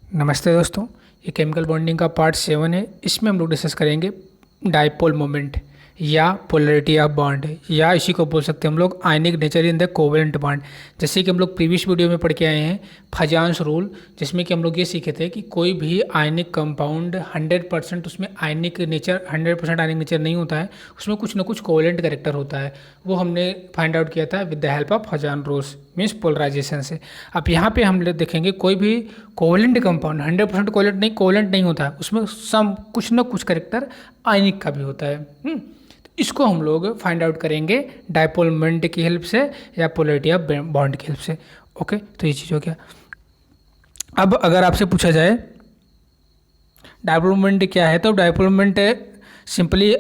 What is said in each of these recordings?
नमस्ते दोस्तों। ये केमिकल बॉन्डिंग का पार्ट 7 है। इसमें हम लोग डिस्कस करेंगे डाइपोल मोमेंट या पोलैरिटी ऑफ बॉन्ड, या इसी को बोल सकते हैं हम लोग ionic nature in the covalent bond. जैसे कि हम लोग प्रीवियस वीडियो में पढ़ के आए हैं फजान्स रूल, जिसमें कि हम लोग ये सीखे थे कि कोई भी आयनिक कंपाउंड 100% उसमें आयनिक नेचर 100% आयनिक नेचर नहीं होता है, उसमें कुछ ना कुछ कोवेलेंट कैरेक्टर होता है। वो हमने फाइंड आउट किया था with the help of Fajans rules, means polarisation से। अब यहाँ पे हम लोग देखेंगे कोई भी कोवेलेंट कंपाउंड 100% कोवेलेंट नहीं होता है, उसमें सम कुछ ना कुछ कैरेक्टर आयनिक का भी होता है। तो इसको हम लोग फाइंड आउट करेंगे डाइपोल मोमेंट की हेल्प से या पोलैरिटी ऑफ बॉन्ड की हेल्प से। ओके, तो ये चीज़ हो गया। अब अगर आपसे पूछा जाए डाइपोल मोमेंट क्या है, तो डाइपोल मोमेंट सिंपली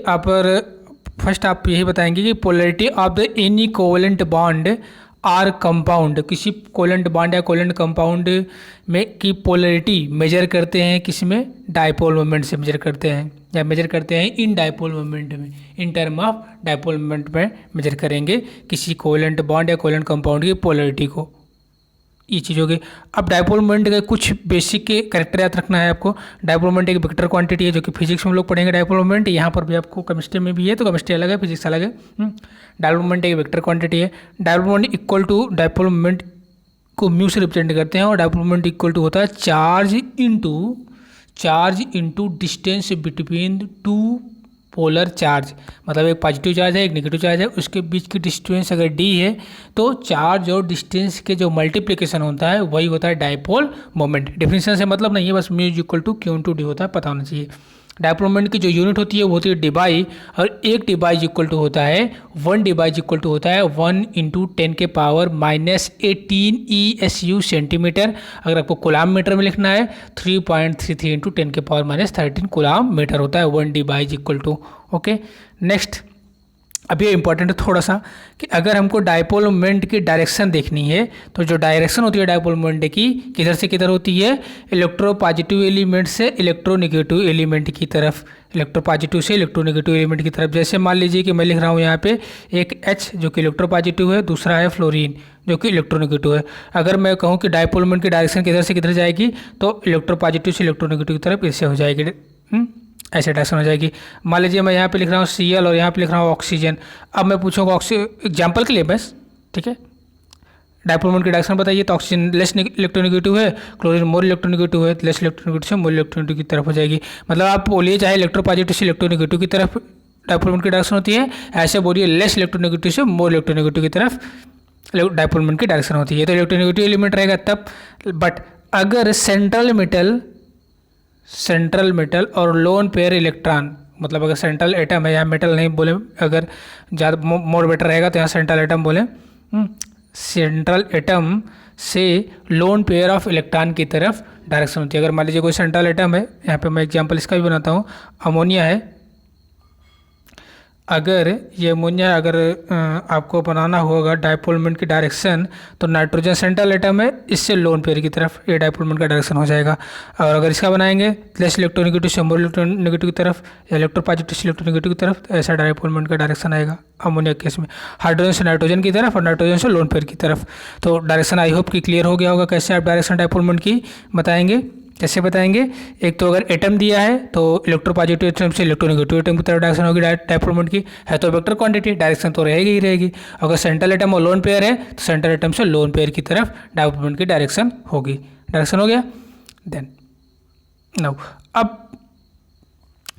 फर्स्ट आप यही बताएंगे कि polarity of the any covalent bond or compound, किसी कोवेलेंट बॉन्ड या कोवेलेंट कंपाउंड में की पोलैरिटी मेजर करते हैं, किसी में डाइपोल मोमेंट से मेजर करते हैं, या मेजर करते हैं इन डाइपोल मोमेंट में, in term of dipole moment में मेजर करेंगे किसी कोवेलेंट बॉन्ड या कोवेलेंट कंपाउंड की पोलैरिटी को। ये चीज़ होगी। अब डाइपोल मोमेंट का कुछ बेसिक के कैरेक्टर याद रखना है आपको। डाइपोल मोमेंट एक वेक्टर क्वांटिटी है, जो कि फिजिक्स में हम लोग पढ़ेंगे। डाइपोल मोमेंट यहाँ पर भी आपको केमिस्ट्री में भी है, तो केमिस्ट्री अलग है, फिजिक्स अलग है। डाइपोल मोमेंट एक वेक्टर क्वांटिटी है। Dipole moment equal to dipole moment को म्यू से रिप्रेजेंट करते हैं, और डाइपोल मोमेंट इक्वल टू होता है charge into distance between two polar charge. मतलब एक पॉजिटिव चार्ज है, एक नेगेटिव चार्ज है, उसके बीच की डिस्टेंस अगर डी है तो चार्ज और डिस्टेंस के जो मल्टीप्लिकेशन होता है वही होता है डाइपोल मोमेंट। डिफिनेशन से मतलब नहीं है, बस mu equal to q into d होता है, पता होना चाहिए। डाइपोल मोमेंट की जो यूनिट होती है वो होती है डिबाई, और एक डिबाई इक्वल टू होता है 1 डिबाई इक्वल टू होता है 1 इंटू 10⁻⁻18 ESU सेंटीमीटर। अगर आपको कूलाम मीटर में लिखना है 3.33 इंटू 10⁻⁻13 कूलाम मीटर होता है 1 debye equal to. Okay, next. अब ये इंपॉर्टेंट है थोड़ा सा कि अगर हमको डाइपोल मोमेंट की डायरेक्शन देखनी है, तो जो डायरेक्शन होती है डाइपोल मोमेंट की किधर से किधर होती है, इलेक्ट्रोपॉजिटिव एलिमेंट से इलेक्ट्रोनेगेटिव एलिमेंट की तरफ, इलेक्ट्रोपॉजिटिव से इलेक्ट्रोनेगेटिव एलिमेंट की तरफ। जैसे मान लीजिए कि मैं लिख रहा हूँ यहाँ पे एक H जो कि इलेक्ट्रोपॉजिटिव है, दूसरा है फ्लोरीन जो कि इलेक्ट्रोनेगेटिव है। अगर मैं कहूँ कि डाइपोल मोमेंट की डायरेक्शन किधर से किधर जाएगी, तो इलेक्ट्रोपॉजिटिव से इलेक्ट्रोनेगेटिव की तरफ इससे हो जाएगी, ऐसे डायरेक्शन हो जाएगी। मान लीजिए मैं यहाँ पे लिख रहा हूँ Cl और यहाँ पे लिख रहा हूँ ऑक्सीजन। अब मैं पूछूंगा एग्जाम्पल के लिए बस, ठीक है, डाइपोल मोमेंट की डायरेक्शन बताइए, तो ऑक्सीजन लेस इलेक्ट्रोनेगेटिव है, क्लोरीन मोर इलेक्ट्रोनेगेटिव है, लेस इलेक्ट्रोनेगेटिव से मोर इलेक्ट्रोनेगेटिव की तरफ हो जाएगी। मतलब आप बोलिए चाहे इलेक्ट्रोपॉजिटिव से इलेक्ट्रोनेगेटिव की तरफ डाइपोल मोमेंट की डायरेक्शन होती है, ऐसे बोलिए लेस इलेक्ट्रोनेगेटिव से मोर इलेक्ट्रोनेगेटिव की तरफ डाइपोल मोमेंट की डायरेक्शन होती है। तो इलेक्ट्रोनेगेटिव एलिमेंट रहेगा तब। बट अगर सेंट्रल मेटल और लोन पेयर इलेक्ट्रॉन, मतलब अगर सेंट्रल एटम है, यहाँ मेटल नहीं बोले, अगर ज़्यादा मोर बेटर रहेगा तो यहाँ सेंट्रल एटम बोले। सेंट्रल एटम से लोन पेयर ऑफ इलेक्ट्रॉन की तरफ डायरेक्शन होती है। अगर मान लीजिए कोई सेंट्रल एटम है, यहाँ पे मैं एग्जांपल इसका भी बनाता हूँ, अमोनिया है। अगर ये अमोनिया अगर आपको बनाना होगा डाइपोल मोमेंट की डायरेक्शन, तो नाइट्रोजन सेंट्रल एटम है, इससे लोन पेयर की तरफ ये डाइपोल मोमेंट का डायरेक्शन हो जाएगा। और अगर इसका बनाएंगे लेस इलेक्ट्रोनेगेटिव से मोर इलेक्ट्रोनेगेटिव की तरफ, या इलेक्ट्रोपॉजिटिव से इलेक्ट्रोनेगेटिव की तरफ, तो ऐसा डाइपोल मोमेंट का डायरेक्शन आएगा अमोनिया केस में। हाइड्रोजन से नाइट्रोजन की तरफ और नाइट्रोजन से लोन पेयर की तरफ। तो डायरेक्शन आई होप कि क्लियर हो गया होगा कैसे आप डायरेक्शन डाइपोल मोमेंट की बताएंगे। कैसे बताएंगे, एक तो अगर एटम दिया है तो इलेक्ट्रोपॉजिटिव एटम से इलेक्ट्रोनेगेटिव एटम की तरफ डायरेक्शन होगी डाइपोल मोमेंट की, है तो वेक्टर क्वांटिटी, डायरेक्शन तो रहेगी ही रहेगी। अगर सेंट्रल एटम और लोन पेयर है तो सेंट्रल एटम से लोन पेयर की तरफ डाइपोल मोमेंट की डायरेक्शन होगी। डायरेक्शन हो गया। देन नाउ अब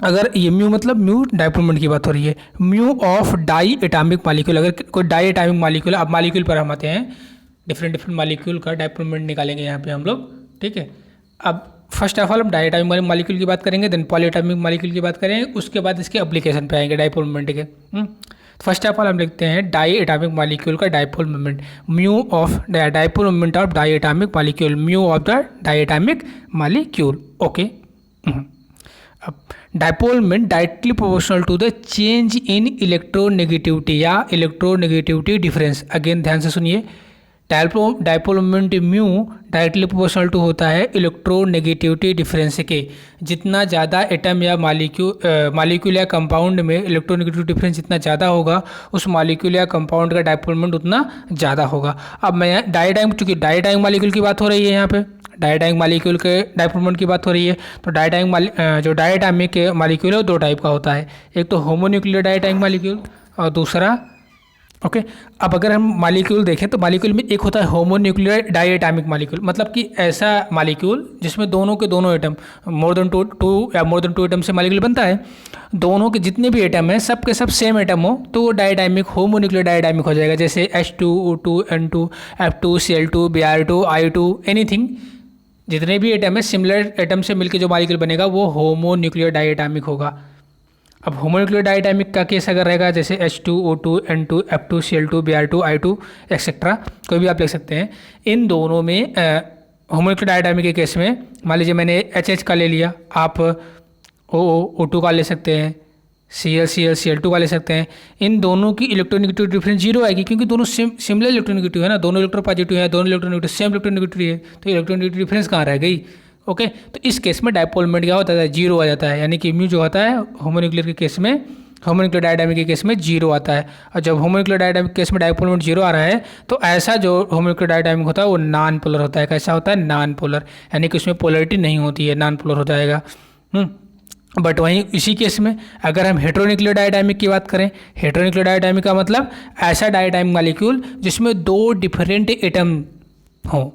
अगर ये म्यू मतलब म्यू डाइपोल मोमेंट की बात हो रही है, mu of diatomic molecule, अगर कोई डाई एटॉमिक मॉलिक्यूल, अब मॉलिक्यूल पर हम आते हैं, डिफरेंट मॉलिक्यूल का डाइपोल मोमेंट निकालेंगे यहाँ पे हम लोग, ठीक है। अब फर्स्ट ऑफ ऑल हम डाई एटॉमिक मॉलिक्यूल की बात करेंगे, देन पॉली एटॉमिक मॉलिक्यूल की बात करेंगे, उसके बाद इसके एप्लीकेशन पे आएंगे डाइपोल मोमेंट के। फर्स्ट ऑफ ऑल हम लिखते हैं डाई एटॉमिक मॉलिक्यूल का dipole moment, mu of dipole moment of diatomic molecule, mu of the diatomic molecule. Okay, अब dipole moment directly proportional to the change in electronegativity या electronegativity difference. Again ध्यान से सुनिए, dipole moment mu directly proportional to होता है electronegativity difference के। जितना ज़्यादा एटम या मालिक्यूल या कंपाउंड में इलेक्ट्रोनेगेटिविटी डिफरेंस जितना ज़्यादा होगा, उस मालिक्यूल या कंपाउंड का डायपोल मोमेंट उतना ज़्यादा होगा। अब मैं डायडाइम, चूँकि डायडाइम मालिक्यूल की बात हो रही है, यहाँ पे डायडाइम मालिक्यूल के डायपोल मोमेंट की बात हो रही है, तो जो डायटामिक मालिक्यूल है वो दो टाइप का होता है। एक तो होमोन्यूक्लियर डायटामिक मालिक्यूल और दूसरा ओके। अब अगर हम मालिक्यूल देखें तो मालिक्यूल में एक होता है होमोन्यूक्लियर डायटोमिक मालिक्यूल, मतलब कि ऐसा मालिक्यूल जिसमें दोनों के दोनों atom more than two atom से मालिक्यूल बनता है। दोनों के जितने भी एटम हैं सब के सब सेम एटम हो तो वो डायटोमिक होमोन्यूक्लियर डायटोमिक हो जाएगा। जैसे H2 O2 N2 F2 Cl2 Br2 I2 anything, जितने भी एटम है सिमिलर एटम से मिलकर जो मालिक्यूल बनेगा वो होमोन्यूक्लियर डायटोमिक होगा। अब होमोन्यूक्लियर डायटोमिक का केस अगर रहेगा जैसे H2 O2 N2 F2 Cl2 Br2 I2 etcetera, कोई भी आप लिख सकते हैं। इन दोनों में होमोन्यूक्लियर डायटोमिक के केस में मान लीजिए मैंने HH का ले लिया, आप O2 का ले सकते हैं, Cl2 का ले सकते हैं। इन दोनों की इलेक्ट्रोनेगेटिव डिफरेंस जीरो आएगी क्योंकि दोनों सिमिलर इलेक्ट्रोनेगेटिव है ना, दोनों इलेक्ट्रोपॉजिटिव है, दोनों इलेक्ट्रोनेगेटिव सेम इलेक्ट्रोनेगेटिव है, तो इलेक्ट्रोनेगेटिव डिफरेंस कहाँ रह गई। ओके तो इस केस में डायपोल मोमेंट क्या होता है, जीरो आ जाता है। यानी कि म्यू जो होता है होमोन्यूक्लियर के केस में, होमोन्यूक्लियर डायटोमिक के केस में जीरो आता है। और जब होमोन्यूक्लियर डायटोमिक के केस में डायपोल मोमेंट जीरो आ रहा है तो ऐसा जो होमोन्यूक्लियर डायटोमिक होता है वो नॉन पोलर होता है। कैसा होता है, नॉन पोलर, यानी कि उसमें पोलरिटी नहीं होती है, नॉन पोलर हो जाएगा। बट वहीं इसी केस में अगर हम हेटेरोन्यूक्लियर डायटोमिक की बात करें, हेटेरोन्यूक्लियर डायटोमिक का मतलब ऐसा डायटोमिक मालिक्यूल जिसमें दो डिफरेंट एटम हो,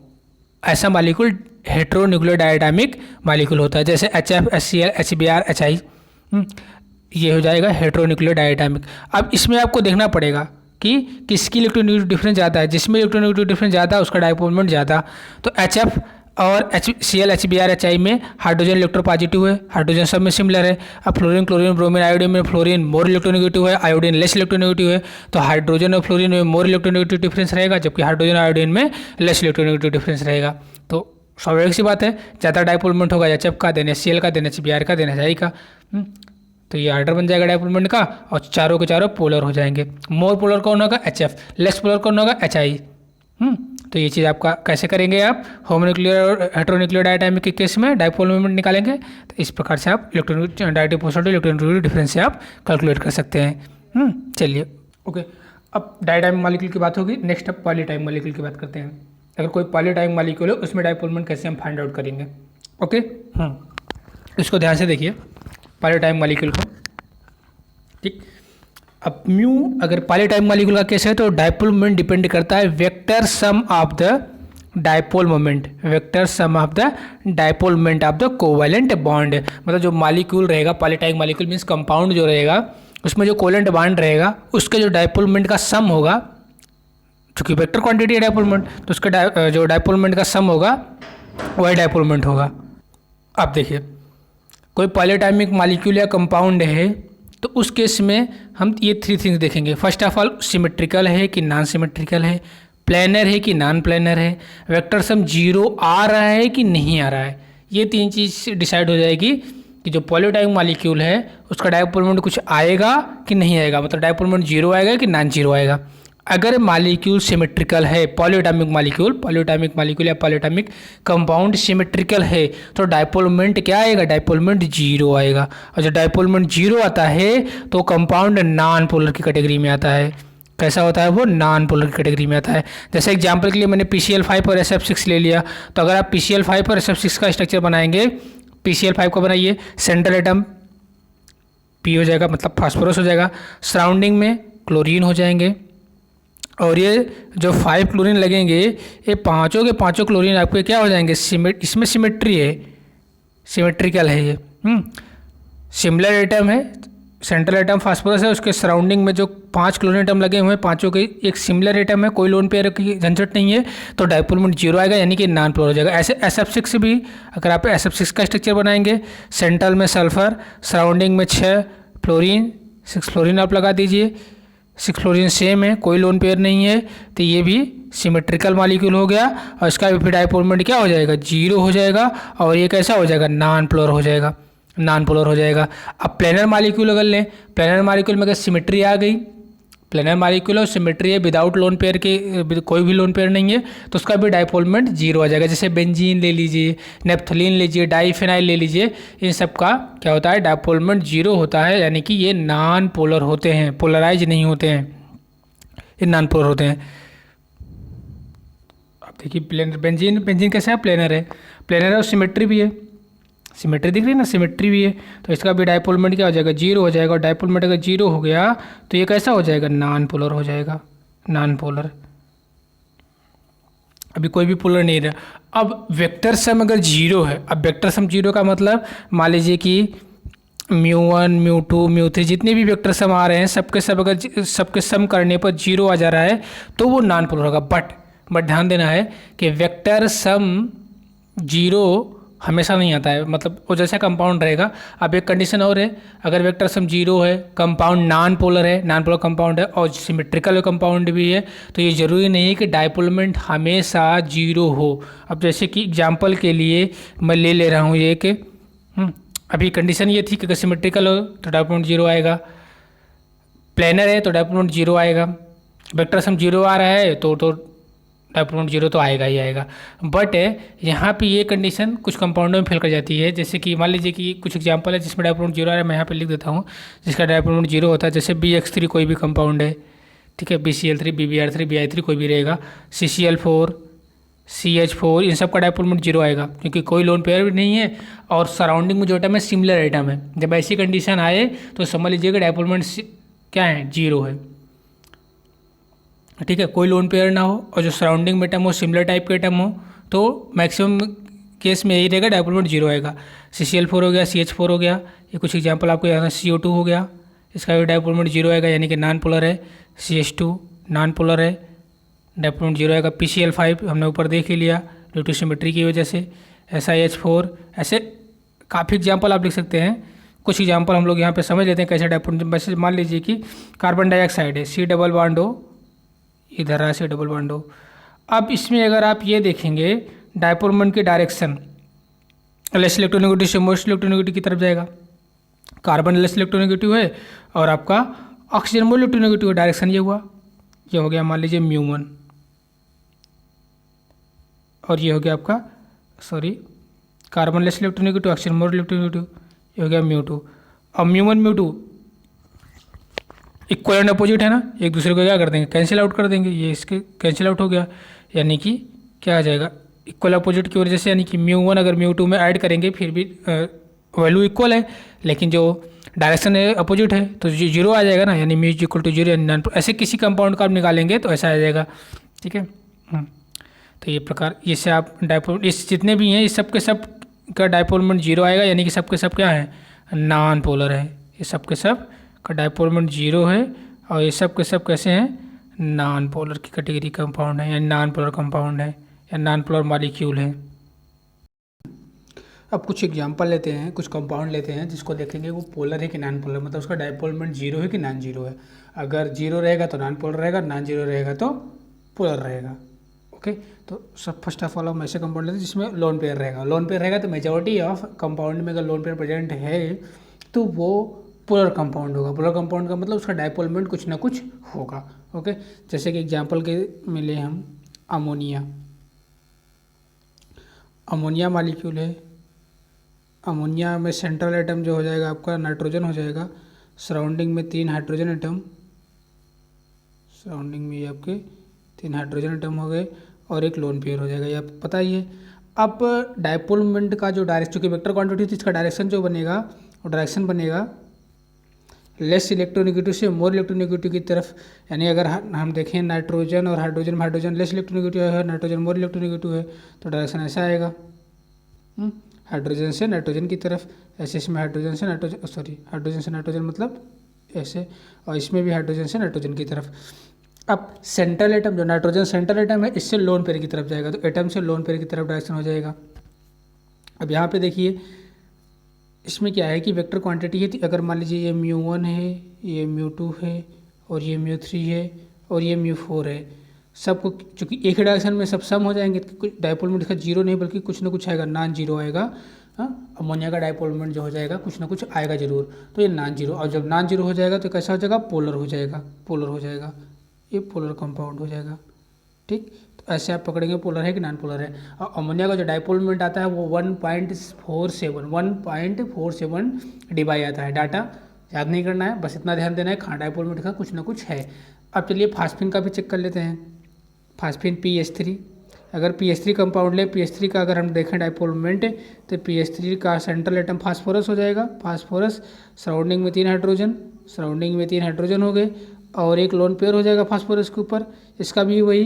ऐसा मालिक्यूल हेटेरोन्यूक्लियर डायटोमिक मालिक्यूल होता है। जैसे HF HCl HBr HI, ये हो जाएगा हेटेरोन्यूक्लियर डायटोमिक। अब इसमें आपको देखना पड़ेगा कि किसकी इलेक्ट्रोनेगेटिव डिफरेंस ज़्यादा है। जिसमें इलेक्ट्रोनेगेटिव डिफरेंस ज़्यादा है उसका डायपोल मोमेंट ज़्यादा। तो HF और HCl HBr HI में हाइड्रोजन इलेक्ट्रोपॉजिटिव है, हाइड्रोजन सब में सिमिलर है। अब फ्लोरीन क्लोरीन ब्रोमीन आयोडीन में फ्लोरीन मोर इलेक्ट्रोनेगेटिव है, आयोडीन लेस इलेक्ट्रोनेगेटिव है, तो हाइड्रोजन और फ्लोरीन में मोर इलेक्ट्रोनेगेटिव डिफरेंस रहेगा, जबकि हाइड्रोजन आयोडीन में लेस इलेक्ट्रोनेगेटिव डिफरेंस रहेगा। तो स्वाभाविक सी बात है ज़्यादा डायपोल मोमेंट होगा HF का, देन HCl का, देन HBr का, देन HI का। तो ये आर्डर बन जाएगा डायपोल मोमेंट का और चारों के चारों पोलर हो जाएंगे। मोर पोलर कौन होगा, HF, लेस पोलर कौन होगा, HI। तो ये चीज़ आपका कैसे करेंगे, आप होमोन्यूक्लियर और हेटेरोन्यूक्लियर डायटोमिक के केस में डायपोल मोमेंट निकालेंगे। तो इस प्रकार से आप इलेक्ट्रोनेगेटिव डिफरेंस से आप कैलकुलेट कर सकते हैं। चलिए ओके, अब डायटोमिक मॉलिक्यूल की बात होगी, नेक्स्ट अब पॉलीटाइप मॉलिक्यूल की बात करते हैं। अगर कोई पॉलीटाइप मॉलिक्यूल है उसमें डायपोल मोमेंट कैसे हम फाइंड आउट करेंगे। ओके इसको ध्यान से देखिए पॉलीटाइप मॉलिक्यूल को, ठीक। अब म्यू अगर पॉलीटाइप मॉलिक्यूल का केस है तो डायपोल मोमेंट डिपेंड करता है vector sum of the dipole moment, vector sum of the dipole moment of the covalent bond. मतलब जो मॉलिक्यूल रहेगा, पॉलीटाइप मॉलिक्यूल मीन्स कंपाउंड जो रहेगा, उसमें जो कोवैलेंट बॉन्ड रहेगा उसके जो डायपोल मोमेंट का सम होगा, चूँकि वेक्टर क्वांटिटी है डायपोल मोमेंट, तो उसका जो डायपोल मोमेंट का सम होगा वही डायपोल मोमेंट होगा। अब देखिए कोई पॉलीटाइमिक मॉलिक्यूल या कंपाउंड है तो उस केस में हम ये थ्री थिंग्स देखेंगे। फर्स्ट ऑफ ऑल सिमेट्रिकल है कि नॉन सिमेट्रिकल है, प्लेनर है कि नॉन प्लेनर है, वेक्टर सम जीरो आ रहा है कि नहीं आ रहा है। ये तीन चीज़ डिसाइड हो जाएगी कि जो पॉलीटाइमिक मॉलिक्यूल है उसका डायपोल मोमेंट कुछ आएगा कि नहीं आएगा, मतलब डायपोल मोमेंट जीरो आएगा कि नॉन जीरो आएगा। अगर मॉलिक्यूल सिमेट्रिकल है, पॉलीटाइमिक मॉलिक्यूल या पॉलीटाइमिक कंपाउंड सिमेट्रिकल है तो डायपोल मोमेंट क्या आएगा, डायपोल मोमेंट जीरो आएगा। और जब डायपोल मोमेंट जीरो आता है तो कंपाउंड नॉन पोलर की कैटेगरी में आता है। कैसा होता है वो, नॉन पोलर की कैटेगरी में आता है। जैसे एग्जांपल के लिए मैंने PCl5 और SF6 ले लिया, तो अगर आप PCl5 और SF6 का स्ट्रक्चर बनाएंगे, PCl5 को बनाइए, सेंट्रल एटम P हो जाएगा, मतलब फास्फोरस हो जाएगा, सराउंडिंग में क्लोरीन हो जाएंगे, और ये जो 5 क्लोरीन लगेंगे ये पांचों के पांचों क्लोरीन आपके क्या हो जाएंगे, इसमें सिमेट्री है, सिमेट्रिकल है ये। सिमिलर एटम है, सेंट्रल एटम फास्फोरस है, उसके सराउंडिंग में जो 5 क्लोरीन एटम लगे हुए हैं पांचों के एक सिमिलर एटम है, कोई लोन पेयर की झंझट नहीं है, तो डायपोल मोमेंट जीरो आएगा, यानी कि नॉन पोलर हो जाएगा। ऐसे SF6 भी अगर आप SF6 का स्ट्रक्चर बनाएंगे, सेंट्रल में सल्फर, सराउंडिंग में 6 फ्लोरीन, 6 फ्लोरीन आप लगा दीजिए, 6 फ्लोरीन सेम है, कोई लोन पेयर नहीं है, तो ये भी सिमेट्रिकल मॉलिक्यूल हो गया और इसका भी डायपोल मोमेंट क्या हो जाएगा, जीरो हो जाएगा, और ये कैसा हो जाएगा, नॉन पोलर हो जाएगा, नॉन पोलर हो जाएगा। अब प्लेनर मॉलिक्यूल अगर लें, प्लेनर मॉलिक्यूल में अगर सिमेट्री आ गई, प्लेनर मालिक्यूल और सिमेट्री है, विदाउट लोन पेयर के कोई भी लोन पेयर नहीं है तो उसका भी डायपोल मोमेंट जीरो आ जाएगा। जैसे बेंजीन ले लीजिए, नेप्थलीन लीजिए, डाइफेनाइल ले लीजिए, इन सब का क्या होता है, डायपोल मोमेंट जीरो होता है, यानी कि ये नॉन पोलर होते हैं, पोलराइज नहीं होते हैं, ये नॉन पोलर होते हैं। अब देखिए प्लेनर बेंजीन, बेंजीन कैसा है, प्लेनर है, प्लेनर है और सिमेट्री भी है, सिमेट्री दिख रही है ना, सिमेट्री भी है, तो इसका भी डायपोल मोमेंट क्या हो जाएगा, जीरो हो जाएगा। और डायपोल मोमेंट अगर जीरो हो गया तो ये कैसा हो जाएगा, नॉन पोलर हो जाएगा, नॉन पोलर। अभी कोई भी पोलर नहीं रहा। अब वेक्टर सम अगर जीरो है, अब वेक्टर सम जीरो का मतलब मान लीजिए कि μ1 μ2 μ3 जितने भी वेक्टर सम आ रहे हैं सबके सब अगर सबके सम करने पर जीरो आ जा रहा है तो वो नॉन पोलर होगा। बट ध्यान देना है कि वेक्टर सम जीरो हमेशा नहीं आता है, मतलब वो जैसा कंपाउंड रहेगा। अब एक कंडीशन और है, अगर वेक्टर सम जीरो है, कंपाउंड नॉन पोलर है, नॉन पोलर कंपाउंड है और सिमेट्रिकल कंपाउंड भी है, तो ये जरूरी नहीं है कि डायपोल मोमेंट हमेशा जीरो हो। अब जैसे कि एग्जांपल के लिए मैं ले रहा हूँ ये कि अभी कंडीशन ये थी कि अगर सिमेट्रिकल हो तो डायपोल मोमेंट जीरो आएगा, प्लेनर है तो डायपोल मोमेंट जीरो आएगा, वेक्टर सम जीरो आ रहा है तो डायपोल मोमेंट जीरो तो आएगा ही आएगा। बट यहाँ पे ये कंडीशन कुछ कंपाउंडों में फेल कर जाती है। जैसे कि मान लीजिए कि कुछ एग्जांपल है जिसमें डायपोल मोमेंट जीरो आ रहा है, मैं यहाँ पे लिख देता हूँ जिसका डायपोल मोमेंट जीरो होता है। जैसे BX3 कोई भी कंपाउंड है, ठीक है, BCl3 BBr3 BI3 कोई भी रहेगा, CCl4 CH4, इन सब का डायपोल मोमेंट जीरो आएगा क्योंकि कोई लोन पेयर भी नहीं है और सराउंडिंग में जो एटम है सिमिलर एटम है। जब ऐसी कंडीशन आए तो समझ लीजिए कि डायपोल मोमेंट क्या है, जीरो है, ठीक है, कोई लोन पेयर ना हो और जो सराउंडिंग में एटम हो सिमिलर टाइप के एटम हो तो मैक्सिमम केस में यही रहेगा, डायपोल मोमेंट जीरो आएगा। CCl4 हो गया, CH4 हो गया, ये कुछ एग्जांपल आपको याद है। CO2 हो गया, इसका भी डायपोल मोमेंट जीरो आएगा यानी कि नॉन पोलर है। CH2 नॉन पोलर है, डायपोल मोमेंट जीरो आएगा। PCl5 हमने ऊपर देख ही लिया ड्यू टू सिमेट्री की वजह से। SiH4, ऐसे काफ़ी एग्जाम्पल आप लिख सकते हैं। कुछ एग्जाम्पल हम लोग यहाँ पे समझ लेते हैं कैसे डायपोल मोमेंट। वैसे मान लीजिए कि कार्बन डाइऑक्साइड है, C डबल बॉन्ड O, इधर रहा C डबल बॉन्ड O। अब इसमें अगर आप ये देखेंगे डायपोल मोमेंट की डायरेक्शन लेस इलेक्ट्रोनेगेटिव से मोस्ट इलेक्ट्रोनेगेटिव की तरफ जाएगा। कार्बन लेस इलेक्ट्रोनेगेटिव है और आपका ऑक्सीजन मोस्ट इलेक्ट्रोनेगेटिव, डायरेक्शन ये हुआ, ये हो गया मान लीजिए μ1 और ये हो गया आपका carbon less electronegative oxygen most electronegative, ये हो गया μ2। अब μ1 μ2 इक्वल एंड अपोजिट है ना, एक दूसरे को क्या कर देंगे, कैंसिल आउट कर देंगे, ये इसके कैंसिल आउट हो गया, यानी कि क्या आ जाएगा, इक्वल अपोजिट की वजह से, यानी कि μ1 अगर μ2 में ऐड करेंगे फिर भी वैल्यू इक्वल है, लेकिन जो डायरेक्शन है अपोजिट है तो जीरो आ जाएगा ना, यानी μ इक्वल टू जीरो, यानी ऐसे किसी कंपाउंड का आप निकालेंगे तो ऐसा आ जाएगा, ठीक है। तो ये प्रकार इससे आप डायपोल, इस जितने भी हैं इस सब के सब का डायपोल मोमेंट जीरो आएगा, यानी कि सब के सब क्या है, नॉन पोलर है। ये सब के सब का डायपोल मोमेंट जीरो है और ये सब के सब कैसे हैं, नॉन पोलर की कैटेगरी कंपाउंड है, यानी नॉन पोलर कंपाउंड है या नॉन पोलर मॉलिक्यूल है। अब कुछ एग्जांपल लेते हैं, कुछ कंपाउंड लेते हैं जिसको देखेंगे वो पोलर है कि नॉन पोलर, मतलब उसका डायपोल मोमेंट जीरो है कि नॉन जीरो है। अगर जीरो रहेगा तो नॉन पोलर रहेगा, नॉन जीरो रहेगा तो पोलर रहेगा। ओके, तो सब फर्स्ट ऑफ ऑल हम ऐसे कंपाउंड लेते हैं जिसमें लोन पेयर रहेगा। लोन पेयर रहेगा तो मेजॉरिटी ऑफ कंपाउंड में अगर लोन पेयर प्रेजेंट है तो वो पोलर कंपाउंड होगा। पोलर कंपाउंड का मतलब उसका डायपोल मोमेंट कुछ ना कुछ होगा। ओके, जैसे कि एग्जांपल के मिले हम अमोनिया, अमोनिया मॉलिक्यूल है। अमोनिया में सेंट्रल एटम जो हो जाएगा आपका नाइट्रोजन हो जाएगा, सराउंडिंग में 3 हाइड्रोजन एटम, सराउंडिंग में ये आपके 3 हाइड्रोजन एटम हो गए और एक लोन पेयर हो जाएगा, ये आपको पता ही है। अब डायपोल मोमेंट का जो डायरेक्शन, चूँकि वेक्टर क्वांटिटी थी, इसका डायरेक्शन जो बनेगा वो डायरेक्शन बनेगा लेस इलेक्ट्रोनेगेटिव से मोर इलेक्ट्रोनेगेटिव की तरफ। यानी अगर हम देखें नाइट्रोजन और हाइड्रोजन में हाइड्रोजन लेस इलेक्ट्रोनेगेटिव है, नाइट्रोजन मोर इलेक्ट्रोनेगेटिव है, तो डायरेक्शन ऐसा आएगा, हाइड्रोजन से नाइट्रोजन की तरफ। ऐसे इसमें हाइड्रोजन से नाइट्रोजन, हाइड्रोजन से नाइट्रोजन मतलब ऐसे, और इसमें भी हाइड्रोजन से नाइट्रोजन की तरफ। अब सेंट्रल एटम जो नाइट्रोजन सेंट्रल एटम है, इससे लोन पेयर की तरफ जाएगा, तो एटम से लोन पेयर की तरफ डायरेक्शन हो जाएगा। अब यहाँ पे देखिए इसमें क्या है कि वेक्टर क्वांटिटी है, अगर मान लीजिए ये μ1 है, ये μ2 है और ये μ3 है और ये μ4 है, सबको चूँकि एक ही डायरेक्शन में सब सम हो जाएंगे तो कुछ डायपोल मोमेंट इसका जीरो नहीं बल्कि कुछ ना कुछ आएगा, नॉन जीरो आएगा। हाँ, अमोनिया का डायपोल मोमेंट जो हो जाएगा कुछ ना कुछ आएगा जरूर, तो ये नॉन जीरो। और जब नॉन जीरो हो जाएगा तो कैसा हो जाएगा, पोलर हो जाएगा, पोलर हो जाएगा, ये पोलर कंपाउंड हो जाएगा। ठीक, तो ऐसे आप पकड़ेंगे पोलर है कि नॉन पोलर है। और अमोनिया का जो डायपोल मोमेंट आता है वो 1.47 डिवाई आता है। डाटा याद नहीं करना है, बस इतना ध्यान देना है, हाँ डायपोल मोमेंट का कुछ ना कुछ है। अब चलिए फास्फिन का भी चेक कर लेते हैं। फास्फिन PH3, अगर PH3 कंपाउंड ले, PH3 का अगर हम देखें डायपोल मोमेंट तो PH3 का सेंट्रल एटम फास्फोरस हो जाएगा, फास्फोरस, सराउंडिंग में 3 हाइड्रोजन, सराउंडिंग में 3 हाइड्रोजन हो गए, और एक लोन पेयर हो जाएगा फास्फोरस के ऊपर। इसका भी वही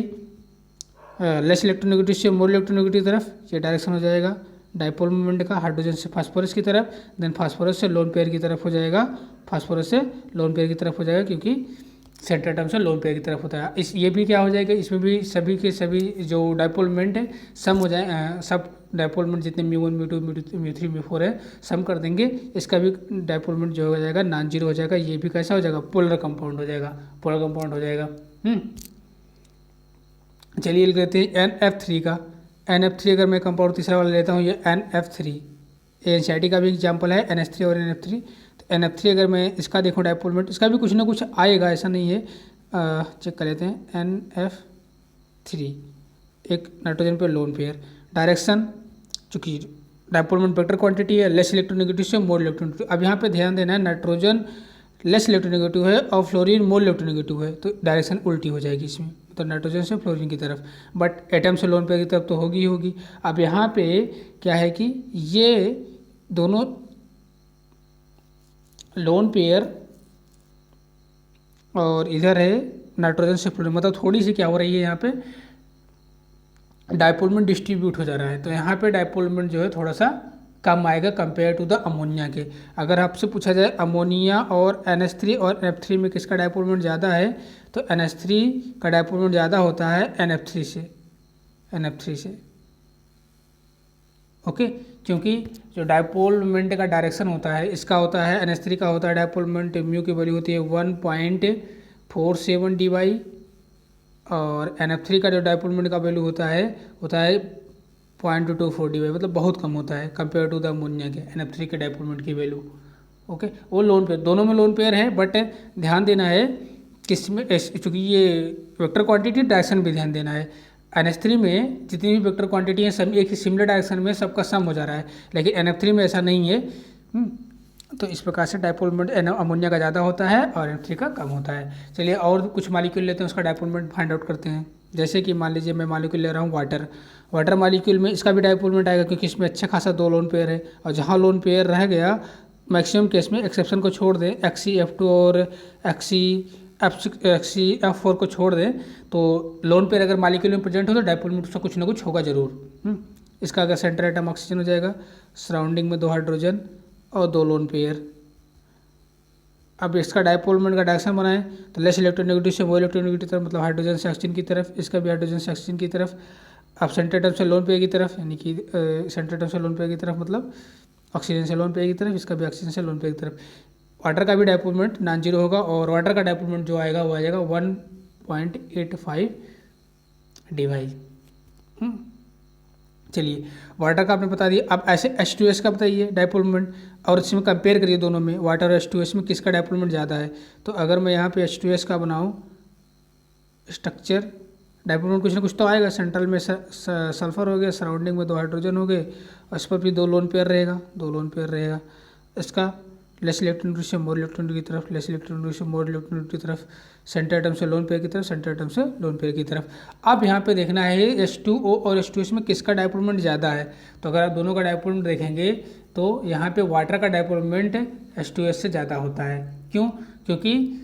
लेस इलेक्ट्रोनेगेटिव से मोर इलेक्ट्रोनेगेटिव तरफ, ये डायरेक्शन हो जाएगा डायपोल मोमेंट का, हाइड्रोजन से फास्फोरस की तरफ, देन फास्फोरस से लोन पेयर की तरफ हो जाएगा, फास्फोरस से लोन पेयर की तरफ हो जाएगा, क्योंकि सेंटर एटम से लोन पेयर की तरफ होता है। ये भी क्या हो जाएगा, इसमें भी सभी के सभी जो डायपोल मोमेंट है सम हो जाए, सब डायपोल मोमेंट जितने μ1 μ2 μ3 μ4 है सम कर देंगे, इसका भी डायपोल मोमेंट जो हो जाएगा नॉन जीरो हो जाएगा। ये भी कैसा हो जाएगा, पोलर कंपाउंड हो जाएगा, पोलर कंपाउंड हो जाएगा। चलिए लेते हैं NF3 का। NF3 अगर मैं कंपाउंड तीसरा वाला लेता हूँ, ये NF3, एनसीईआरटी का भी एग्जाम्पल है NH3 और NF3। तो NF3 अगर मैं इसका देखूँ डायपोल मोमेंट, इसका भी कुछ ना कुछ आएगा, ऐसा नहीं है। चेक कर लेते हैं NF3, एक नाइट्रोजन पे लोन पेयर, डायरेक्शन चूँकि डायपोल मोमेंट वेक्टर क्वांटिटी है, लेस इलेक्ट्रोनेगेटिव से मोर इलेक्ट्रोनेगेटिव। अब यहाँ पे ध्यान देना है, नाइट्रोजन लेस इलेक्ट्रोनेगेटिव है और फ्लोरीन मोर इलेक्ट्रोनेगेटिव है, तो डायरेक्शन उल्टी हो जाएगी इसमें, तो नाइट्रोजन से फ्लोरीन की तरफ, बट एटम से लोन पेयर की तरफ तो होगी ही होगी। अब यहाँ पे क्या है कि ये दोनों लोन पेयर और इधर है नाइट्रोजन से फ्लोरीन, मतलब थोड़ी सी क्या हो रही है यहाँ पे, डायपोल मोमेंट डिस्ट्रीब्यूट हो जा रहा है। तो यहाँ पे डायपोल मोमेंट जो है थोड़ा सा कम आएगा कंपेयर टू द अमोनिया के। अगर आपसे पूछा जाए अमोनिया और NH3 और NF3 में किसका डायपोल मोमेंट ज़्यादा है, तो NH3 का डायपोल मोमेंट ज़्यादा होता है NF3 से, ओके। क्योंकि जो डायपोल मोमेंट का डायरेक्शन होता है, इसका होता है NH3 का होता है डायपोल मोमेंट म्यू की वैल्यू होती है 1.47 DY, और NF3 का जो डायपोल मोमेंट का वैल्यू होता है 0.24 DY, मतलब बहुत कम होता है कंपेयर टू द अमोनिया के NF3 के डायपोल मोमेंट की वैल्यू, ओके। वो लोन पेयर, दोनों में लोन पेयर है, बट ध्यान देना है किसमें, चूँकि ये वेक्टर क्वांटिटी डायरेक्शन भी ध्यान देना है। NH3 में जितनी भी वेक्टर क्वांटिटी है सब एक ही सिमिलर डायरेक्शन में सबका सम हो जा रहा है, लेकिन NF3 में ऐसा नहीं है। तो इस प्रकार से डायपोल मोमेंट अमोनिया का ज़्यादा होता है और NF3 का कम होता है। चलिए और कुछ मॉलिक्यूल लेते हैं, उसका डायपोल मोमेंट फाइंड आउट करते हैं। जैसे कि मान लीजिए मैं मॉलिक्यूल ले रहा हूँ वाटर मॉलिक्यूल में इसका भी डायपोल मोमेंट आएगा, क्योंकि इसमें अच्छा खासा 2 लोन पेयर है, और जहाँ लोन पेयर रह गया मैक्सिमम केस में, एक्सेप्शन को छोड़ दें, XCF2 और XCF4 को छोड़ दें, तो लोन पेयर अगर मॉलिक्यूल में प्रेजेंट हो तो डायपोल मोमेंट उसका कुछ ना कुछ होगा जरूर। इसका अगर सेंटर एटम ऑक्सीजन हो जाएगा, सराउंडिंग में 2 हाइड्रोजन और 2 लोन पेयर। अब इसका डायपोल मोमेंट का डायरेक्शन बनाएं तो लेस इलेक्ट्रोनेगेटिव से मोर इलेक्ट्रोनेगेटिव तरफ, मतलब हाइड्रोजन से ऑक्सीजन की तरफ, इसका भी हाइड्रोजन से ऑक्सीजन की तरफ। अब सेंटर एटम से लोन पेयर की तरफ, यानी कि सेंटर एटम से लोन पेयर की तरफ मतलब ऑक्सीजन से लोन पेयर की तरफ, इसका भी ऑक्सीजन से लोन पेयर की तरफ। वाटर का भी डायपोल मोमेंट नॉन जीरो होगा, और वाटर का डायपोल मोमेंट जो आएगा वो आ जाएगा 1.85 DY। चलिए वाटर का आपने बता दिया, अब ऐसे H2S का बताइए डायपोल मोमेंट, और इसमें कंपेयर करिए दोनों में, वाटर और H2S में किसका डायपोल मोमेंट ज़्यादा है। तो अगर मैं यहाँ पे H2S का बनाऊँ स्ट्रक्चर, डायपोल मोमेंट कुछ ना कुछ तो आएगा, सेंट्रल में सल्फर हो गया, सराउंडिंग में 2 हाइड्रोजन हो गए, और इस पर भी 2 लोन पेयर रहेगा, इसका लेस इलेक्ट्रोनेगेटिव से मोर इलेक्ट्रोनेगेटिव की तरफ, लेस इलेक्ट्रोनेगेटिव से मोर इलेक्ट्रोनेगेटिव की तरफ, सेंटर एटम से लोन पेयर की तरफ, सेंटर एटम से लोन पेयर की तरफ। अब यहाँ पे देखना है H2O और H2S में किसका डायपोल मोमेंट ज़्यादा है। तो अगर आप दोनों का डायपोल मोमेंट देखेंगे तो यहाँ पे वाटर का डायपोल मोमेंट H2S से ज़्यादा होता है। क्यों? क्योंकि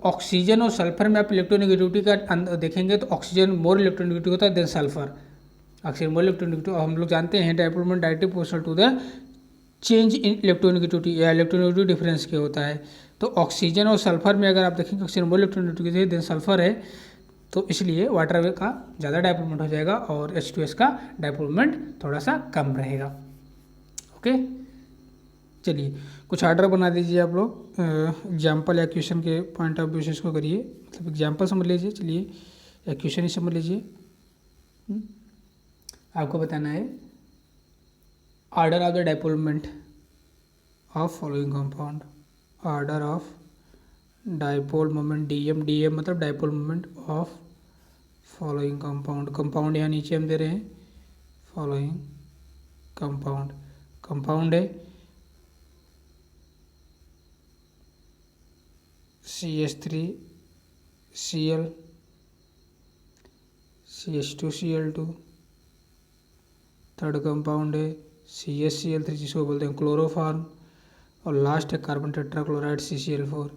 ऑक्सीजन और सल्फर में आप इलेक्ट्रोनेगेटिविटी का देखेंगे तो ऑक्सीजन मोर इलेक्ट्रोनेगेटिव होता है than sulphur, oxygen more electronegative. हम लोग जानते हैं dipole moment directly proportional to the change in electronegativity या इलेक्ट्रोनेगेटिव डिफरेंस के होता है। तो ऑक्सीजन और सल्फर में अगर आप देखेंगे ऑक्सीजन मोर इलेक्ट्रोनेगेटिव है देन सल्फर है, तो इसलिए वाटर का ज़्यादा डायपोल मोमेंट हो जाएगा और H2S का डायपोल मोमेंट थोड़ा सा कम रहेगा। ओके, चलिए कुछ ऑर्डर बना दीजिए आप लोग, एग्जाम्पल या क्वेश्चन के पॉइंट ऑफ व्यू से इसको करिए, मतलब एग्जाम्पल समझ लीजिए। चलिए या क्वेश्चन ही समझ लीजिए। आपको बताना है order of the dipole moment of following compound, order of dipole moment DM, DM मतलब dipole moment of following compound, compound यहाँ नीचे हम दे रहे हैं फॉलोइंग कंपाउंड, कंपाउंड है CH3Cl, CH2Cl2, थर्ड कंपाउंड है CaCl3 जिसको बोलते हैं क्लोरोफॉर्म, और लास्ट है कार्बन टेट्राक्लोराइड CCl4।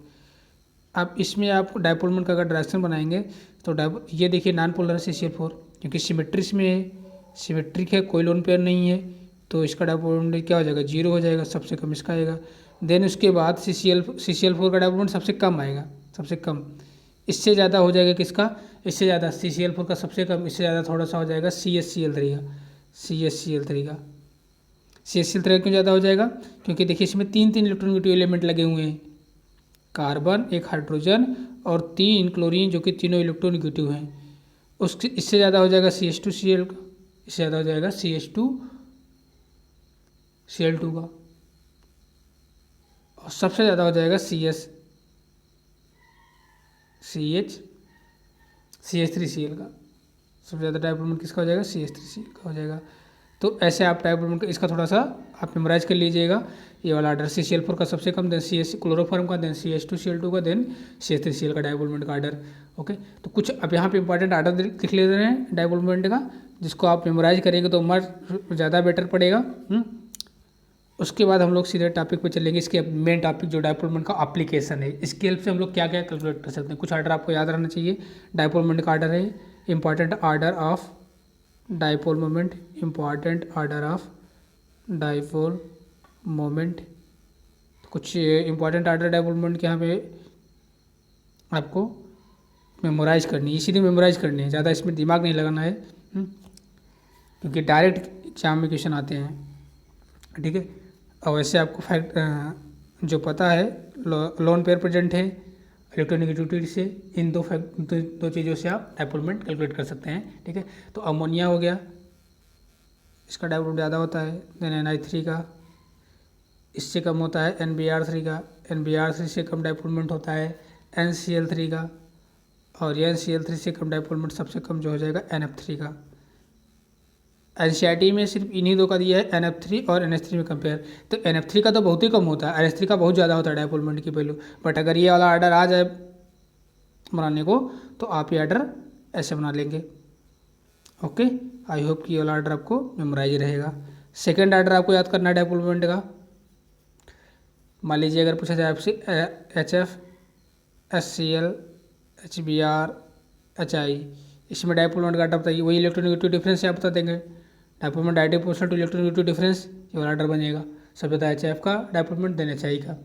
अब इसमें आप डाइपोल मोमेंट का अगर डायरेक्शन बनाएंगे तो ये देखिए नॉन पोलर है CCl4, क्योंकि सिमेट्रिक में है, सिमेट्रिक है, कोई लोन पेयर नहीं है, तो इसका डाइपोल मोमेंट क्या हो जाएगा, जीरो हो जाएगा, सबसे कम इसका आएगा। देन उसके बाद CCl4 का डाइपोल मोमेंट सबसे कम आएगा, सबसे कम। इससे ज़्यादा हो जाएगा किसका, इससे ज़्यादा CCl4 का सबसे कम, इससे ज़्यादा थोड़ा सा हो जाएगा CHCl3 का, CHCl3 का। CHCl3 क्यों ज़्यादा हो जाएगा, क्योंकि देखिए इसमें तीन इलेक्ट्रोनेगेटिव एलिमेंट लगे हुए हैं, कार्बन, एक हाइड्रोजन और 3 क्लोरीन, जो कि तीनों इलेक्ट्रोनेगेटिव हैं। उसके इससे ज़्यादा हो जाएगा CH2Cl का, इससे ज़्यादा हो जाएगा CH2Cl2 का, और सबसे ज़्यादा हो जाएगा CH3Cl का। सबसे ज़्यादा डाइपोल मोमेंट किसका हो जाएगा, CH3Cl का हो जाएगा। तो ऐसे आप डाइपोल मोमेंट इसका थोड़ा सा आप मेमोराइज कर लीजिएगा, ये वाला आर्डर CCl4 का सबसे कम, देन क्लोरोफॉर्म का, देन CH2Cl2 का, देन CH3Cl का डाइपोल मोमेंट का आर्डर। ओके, तो कुछ अब यहाँ पे इंपॉर्टेंट आर्डर लिख ले रहे हैं डाइपोल मोमेंट का, जिसको आप मेमोराइज करेंगे तो मार्क्स ज़्यादा बेटर पड़ेगा। उसके बाद हम लोग सीधे टॉपिक पे चलेंगे, इसके मेन टॉपिक जो डाइपोल मोमेंट का एप्लीकेशन है, इसकी हेल्प से हम लोग क्या क्या कैलकुलेट कर सकते हैं। कुछ आर्डर आपको याद रहना चाहिए। डाइपोल मोमेंट का आर्डर है, important order of dipole moment, important order of dipole moment. कुछ इंपॉर्टेंट आर्डर डाइपोल मोमेंट के यहाँ पे आपको मेमोराइज करनी है, इसीलिए मेमोराइज करनी है, ज़्यादा इसमें दिमाग नहीं लगाना है, क्योंकि डायरेक्ट एग्जाम में क्वेश्चन आते हैं, ठीक है। और वैसे आपको फैक्ट जो पता है, लोन पेयर प्रेजेंट है, इलेक्ट्रोनेगेटिविटी से, इन दो चीज़ों से आप डाइपोल मोमेंट कैलकुलेट कर सकते हैं, ठीक है। तो अमोनिया हो गया, इसका डाइपोल मोमेंट ज़्यादा होता है, देन Ni3 का, इससे कम होता है NBr3 का, NBr3 से कम डाइपोल मोमेंट होता है NCl3 का, और NCl3 से कम डाइपोल मोमेंट सबसे कम जो हो जाएगा NF3 का। NCERT में सिर्फ इन्हीं दो का दिया है, NF3 और NH3 में कंपेयर, तो NF3 का तो बहुत ही कम होता है, NH3 का बहुत ज़्यादा होता है डाइपोल मोमेंट की वैल्यू। बट अगर ये वाला आर्डर आ जाए बनाने को तो आप ये आर्डर ऐसे बना लेंगे। ओके, आई होप कि ये वाला आर्डर आपको मेमोराइज रहेगा। सेकेंड आर्डर आपको याद करना है डाइपोल मोमेंट का। मान लीजिए अगर पूछा जाए आपसे HF, HCl, HBr, HI, इसमें डाइपोल मोमेंट का आर्डर बताइए, वही इलेक्ट्रोनेगेटिव डिफरेंस आप बता देंगे। Dipole moment direct proportional to electronegative difference, ये वाला आर्डर बनेगा। सब पता है HF का डाइपोल मोमेंट, देन HI का।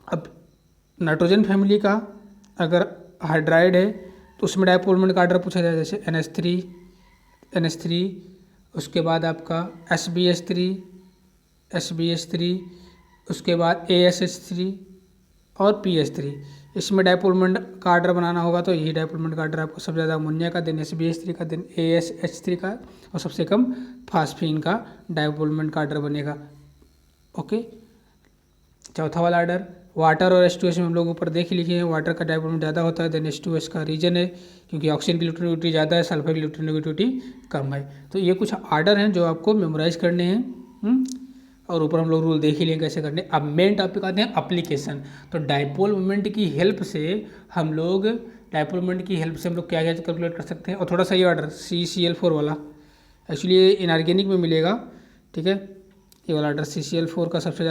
अब नाइट्रोजन फैमिली का अगर हाइड्राइड है तो उसमें डाइपोल मोमेंट का आर्डर पूछा जाए, जैसे NH3, उसके बाद आपका SBH3, उसके बाद ASH3 और PH3। इसमें डाइपोल मोमेंट का आर्डर बनाना होगा तो यही डाइपोल मोमेंट का आर्डर आपको सबसे ज़्यादा अमोनिया का, देन SBH3 का, देन ASH3 का, और सबसे कम फास्फीन का डाइपोल मोमेंट का आर्डर बनेगा। ओके, चौथा वाला आर्डर वाटर और H2S में हम लोग ऊपर देख लिखे हैं, वाटर का डाइपोल मोमेंट ज़्यादा होता है, देन H2S का रीजन है क्योंकि ऑक्सीजन की इलेक्ट्रोनेगेटिविटी ज़्यादा है, सल्फर की इलेक्ट्रोनेगेटिविटी कम है। तो ये कुछ आर्डर हैं जो आपको मेमोराइज करने हैं, और ऊपर हम लोग रूल देख ही लेंगे कैसे करने। अब मेन टॉपिक आते हैं एप्लीकेशन। तो डाइपोल मोमेंट की हेल्प से हम लोग क्या क्या कैलकुलेट कर सकते हैं। और थोड़ा सा ये ऑर्डर CCl4 वाला एक्चुअली ये इनऑर्गेनिक में मिलेगा, ठीक है। ये वाला ऑर्डर CCl4 का सबसे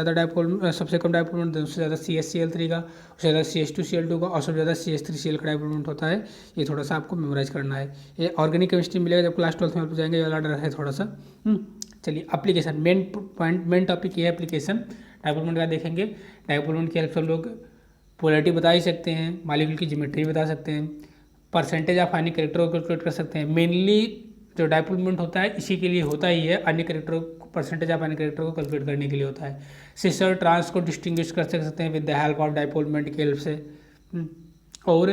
कम डाइपोल मोमेंट, उससे ज़्यादा CHCl3 का, उससे ज़्यादा CH2Cl2 का, और सबसे ज़्यादा CH3Cl का डाइपोल मोमेंट होता है। ये थोड़ा सा आपको मेमोराइज करना है। ये ऑर्गेनिक केमिस्ट्री मिलेगा जब क्लास 12 में आप जाएंगे, ये वाला ऑर्डर है थोड़ा सा। चलिए एप्लीकेशन, मेन टॉपिक ये है एप्लीकेशन। डाइपोल मोमेंट का देखेंगे, डाइपोल मोमेंट की हेल्प से हम लोग पोलैरिटी बता ही सकते हैं, मॉलिक्यूल की ज्योमेट्री बता सकते हैं, परसेंटेज ऑफ आयनिक कैरेक्टर को कैलकुलेट कर सकते हैं। मेनली जो डाइपोल मोमेंट होता है इसी के लिए होता ही है, अन्य character percentage of ionic character को कैलकुलेट करने के लिए होता है। सिस और ट्रांस को डिस्टिंग्विश कर सकते हैं with the help of dipole moment की हेल्प से। और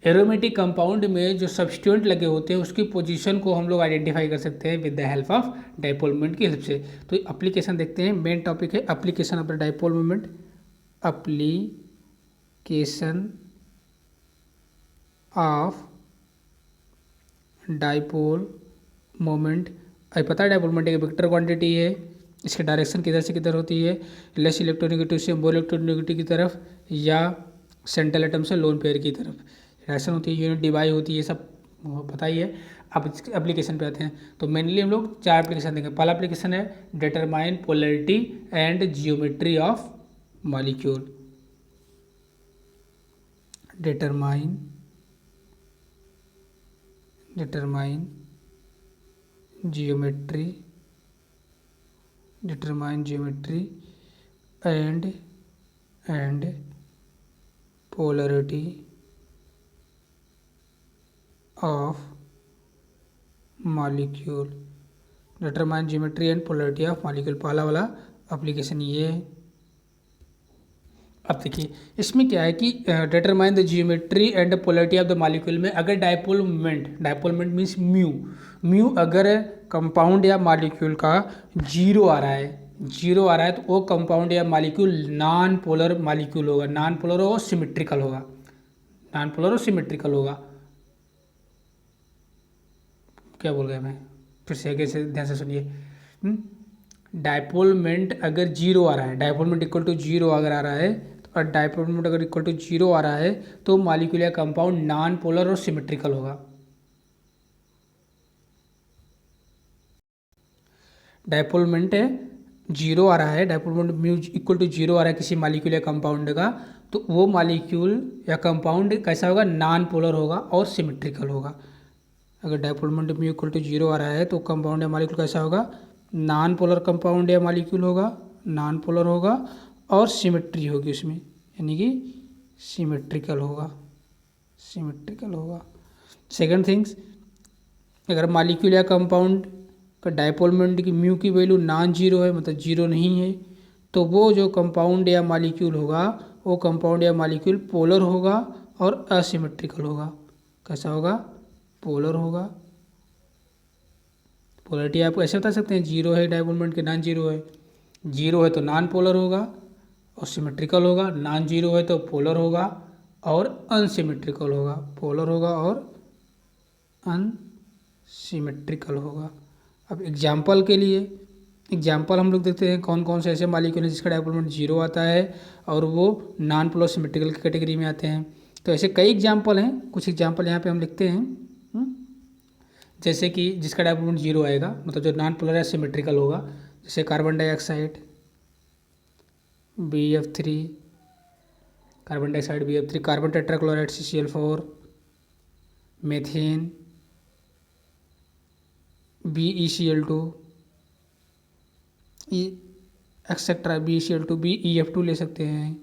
एरोमेटिक कंपाउंड में जो सब्स्टिट्यूएंट लगे होते हैं उसकी पोजीशन को हम लोग आइडेंटिफाई कर सकते हैं with the help of dipole moment की हेल्प से। तो एप्लीकेशन देखते हैं, मेन टॉपिक है application of the dipole moment. Application of dipole moment. अभी पता है डाइपोल मोमेंट एक वेक्टर क्वांटिटी है, इसकी डायरेक्शन किधर से किधर होती है, लेस इलेक्ट्रोनेगेटिव से मोर इलेक्ट्रोनेगेटिव की तरफ या सेंट्रल एटम से लोन पेयर की तरफ डायरेक्शन होती है, यूनिट डिवाइड होती है, ये सब पता ही है। अब इसके एप्लीकेशन पे आते हैं। तो मेनली हम लोग 4 एप्लीकेशन देखेंगे। पहला एप्लीकेशन है determine polarity and geometry of molecule. Determine geometry and polarity of molecule। Determine geometry and polarity of molecule पहला वाला एप्लीकेशन ये है। अब देखिए इसमें क्या है कि determine the geometry and polarity of the molecule में अगर डाइपोल मोमेंट मीन्स म्यू अगर कंपाउंड या मॉलिक्यूल का जीरो आ रहा है तो वो कंपाउंड या मॉलिक्यूल नॉन पोलर मॉलिक्यूल होगा। नॉन पोलर और सिमेट्रिकल होगा। क्या बोल गया मैं, फिर से आगे से ध्यान से सुनिए। डाइपोल मोमेंट अगर जीरो आ रहा है, dipole moment equal to zero अगर आ रहा है, और डाइपोल मोमेंट अगर इक्वल टू जीरो आ रहा है तो मॉलिक्यूल या कंपाउंड नॉन पोलर और सिमेट्रिकल होगा। डाइपोल मोमेंट जीरो आ रहा है, dipole moment mu equal to zero आ रहा है किसी मॉलिक्यूल या कंपाउंड का, तो वो मॉलिक्यूल या कंपाउंड कैसा होगा, नॉन पोलर होगा और सिमेट्रिकल होगा। अगर dipole moment mu equal to zero आ रहा है तो कंपाउंड या मॉलिक्यूल कैसा होगा, नॉन पोलर कंपाउंड या मॉलिक्यूल होगा और सिमेट्री होगी उसमें, यानी कि सिमेट्रिकल होगा। सेकंड थिंग्स, अगर मॉलिक्यूल या कंपाउंड का डाइपोल मोमेंट की म्यू की वैल्यू नॉन जीरो है, मतलब जीरो नहीं है, तो वो जो कंपाउंड या मॉलिक्यूल होगा वो कंपाउंड या मॉलिक्यूल पोलर होगा और असिमेट्रिकल होगा। कैसा होगा, पोलर होगा। पोलरिटी आपको ऐसे बता सकते हैं, जीरो है डाइपोल मोमेंट के, नॉन जीरो है। जीरो है तो नॉन पोलर होगा और सिमेट्रिकल होगा, नॉन जीरो है तो पोलर होगा और अनसिमेट्रिकल होगा। पोलर होगा और अनसिमेट्रिकल होगा। अब एग्जाम्पल के लिए हम लोग देखते हैं कौन कौन से ऐसे मॉलिक्यूल हैं जिसका डाइपोल मोमेंट जीरो आता है और वो नॉन पोलर सिमेट्रिकल की कैटेगरी में आते हैं। तो ऐसे कई एग्जाम्पल हैं, कुछ एग्जाम्पल यहाँ पे हम लिखते हैं। जैसे कि जिसका डाइपोल मोमेंट जीरो आएगा, मतलब जो नॉन पोलर या सिमेट्रिकल होगा, जैसे carbon dioxide BF3, carbon tetrachloride CCl4, methane BeCl2, etcetera BeCl2 BeF2 ले सकते हैं,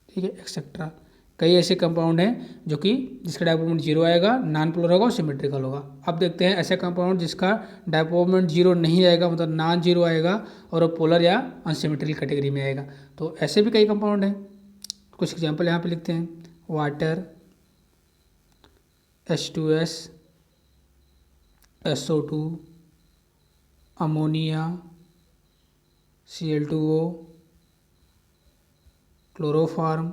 ठीक है, एक्सेट्रा। कई ऐसे कंपाउंड हैं जो कि जिसका डाइपोल मोमेंट जीरो आएगा, नॉन पोलर होगा और सिमेट्रिकल होगा। अब देखते हैं ऐसे कंपाउंड जिसका डाइपोल मोमेंट जीरो नहीं आएगा, मतलब नॉन जीरो आएगा और वो पोलर या अनसिमेट्रिकल कैटेगरी में आएगा। तो ऐसे भी कई कंपाउंड हैं, कुछ एग्जाम्पल यहाँ पे लिखते हैं। Water H2S, SO2, ammonia Cl2O, chloroform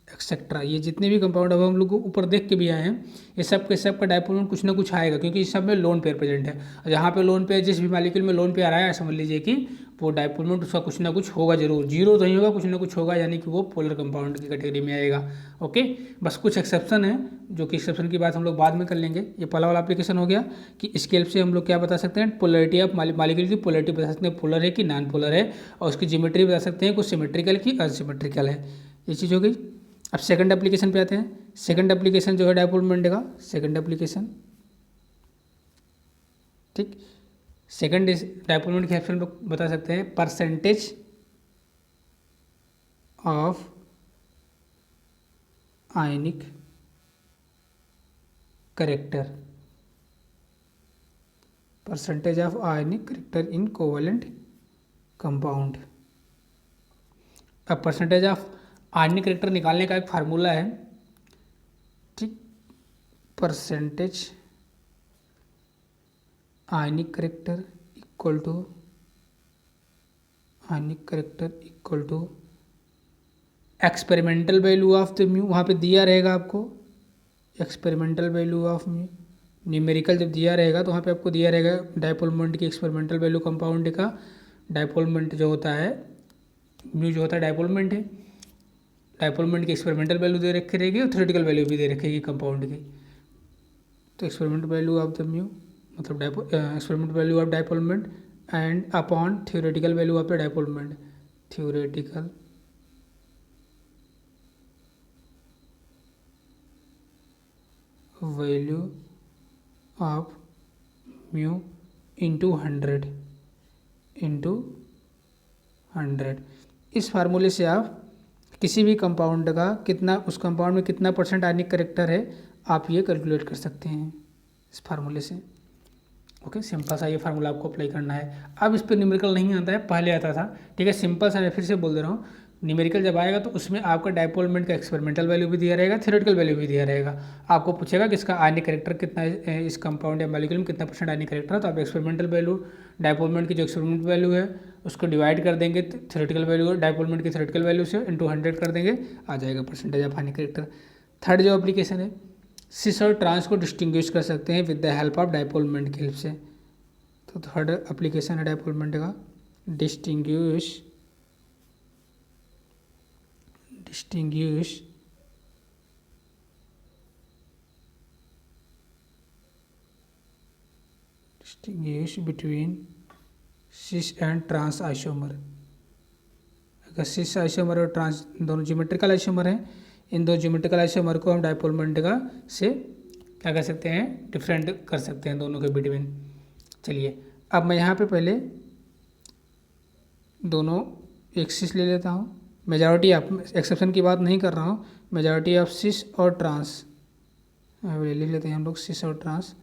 etcetera. ये जितने भी कंपाउंड अब हम लोग ऊपर देख के भी आए हैं, ये सब के सब का डाइपोल मोमेंट कुछ ना कुछ आएगा, क्योंकि इस सब में लोन पेयर प्रेजेंट है। और जहाँ पे लोन पेयर, जिस भी मॉलिक्यूल में लोन पेयर आ रहा है, समझ लीजिए कि वो डाइपोल मोमेंट उसका कुछ ना कुछ होगा जरूर, जीरो तो नहीं होगा, कुछ ना कुछ होगा, यानी कि वो पोलर कंपाउंड की कैटेगरी में आएगा। ओके, बस कुछ एक्सेप्शन है, जो कि एक्सेप्शन की बात हम लोग बाद में कर लेंगे। ये पहला वाला एप्लीकेशन हो गया कि इसके हेल्प से हम लोग क्या बता सकते हैं, पोलरिटी ऑफ मॉलिक्यूल की पोलरिटी बता सकते हैं, पोलर है कि नॉन पोलर है, और उसकी ज्योमेट्री बता सकते हैं, कुछ सिमेट्रिकल की अनसिमेट्रिकल है। ये चीज़ हो गई। अब सेकंड एप्लीकेशन पे आते हैं। सेकंड एप्लीकेशन जो है डाइपोल मोमेंट का, सेकंड एप्लीकेशन, ठीक, सेकंड डाइपोल मोमेंट के हेल्प से हम लोग बता सकते हैं percentage of ionic character, percentage of ionic character in covalent compound. अब परसेंटेज ऑफ आयनिक करेक्टर निकालने का एक फार्मूला है, ठीक, percentage ionic character equal to experimental value of the mu, वहाँ पे दिया रहेगा आपको experimental value of mu. Numerical जब दिया रहेगा तो वहाँ पे आपको दिया रहेगा डायपोल मोमेंट की एक्सपेरिमेंटल वैल्यू कंपाउंड का। डायपोल मोमेंट जो होता है म्यू जो होता है डायपोल मोमेंट है, डायपोल मोमेंट की एक्सपेरिमेंटल वैल्यू दे रखी रहेगी और थ्योरेटिकल वैल्यू भी दे रखेगी कंपाउंड की। तो experimental value of the mu मतलब experimental value of dipole moment and upon theoretical value of the dipole moment, theoretical value of mu into 100 इस फार्मूले से आप किसी भी कंपाउंड का कितना, उस कंपाउंड में कितना परसेंट आयनिक करेक्टर है आप ये कैलकुलेट कर सकते हैं इस फार्मूले से। ओके, सिंपल सा ये फार्मूला आपको अप्लाई करना है। अब इस पर न्यूमेरिकल नहीं आता है, पहले आता था, ठीक है। सिंपल सा मैं फिर से बोल दे रहा हूँ, न्यूमेरिकल जब आएगा तो उसमें आपका डायपोल मोमेंट का एक्सपेरिमेंटल वैल्यू भी दिया रहेगा, थ्योरेटिकल वैल्यू भी दिया रहेगा। आपको पूछेगा कि इसका आयनिक करेक्टर कितना है, इस कंपाउंड या मॉलिक्यूल में कितना परसेंट आयनिक करेक्टर है, तो आप एक्सपेरिमेंटल वैल्यू डायपोल मोमेंट की जो एक्सपेरिमेंटल वैल्यू है उसको डिवाइड कर देंगे थ्योरेटिकल वैल्यू डायपोल मोमेंट की थ्योरेटिकल वैल्यू से इंटू 100 कर देंगे, आ जाएगा percentage of ionic character. Third जो एप्लीकेशन है, सिस और ट्रांस को डिस्टिंग्विश कर सकते हैं with the help of dipole moment की हेल्प से। तो थर्ड एप्लीकेशन है डायपोल मोमेंट का, distinguish between cis and trans isomer. अगर सिस आइसोमर और ट्रांस दोनों ज्योमेट्रिकल आइसोमर हैं, इन दो ज्योमेट्रिकल आइसोमर को हम डायपोल मोमेंट का से क्या कर सकते हैं, डिफरेंट कर सकते हैं दोनों के बिटवीन। चलिए अब मैं यहाँ पे पहले दोनों एक सिस ले लेता हूँ, मेजॉरिटी ऑफ, एक्सेप्शन की बात नहीं कर रहा हूँ, मेजॉरिटी ऑफ सिस और ट्रांस ले लेते हैं हम लोग, सिस और ट्रांस।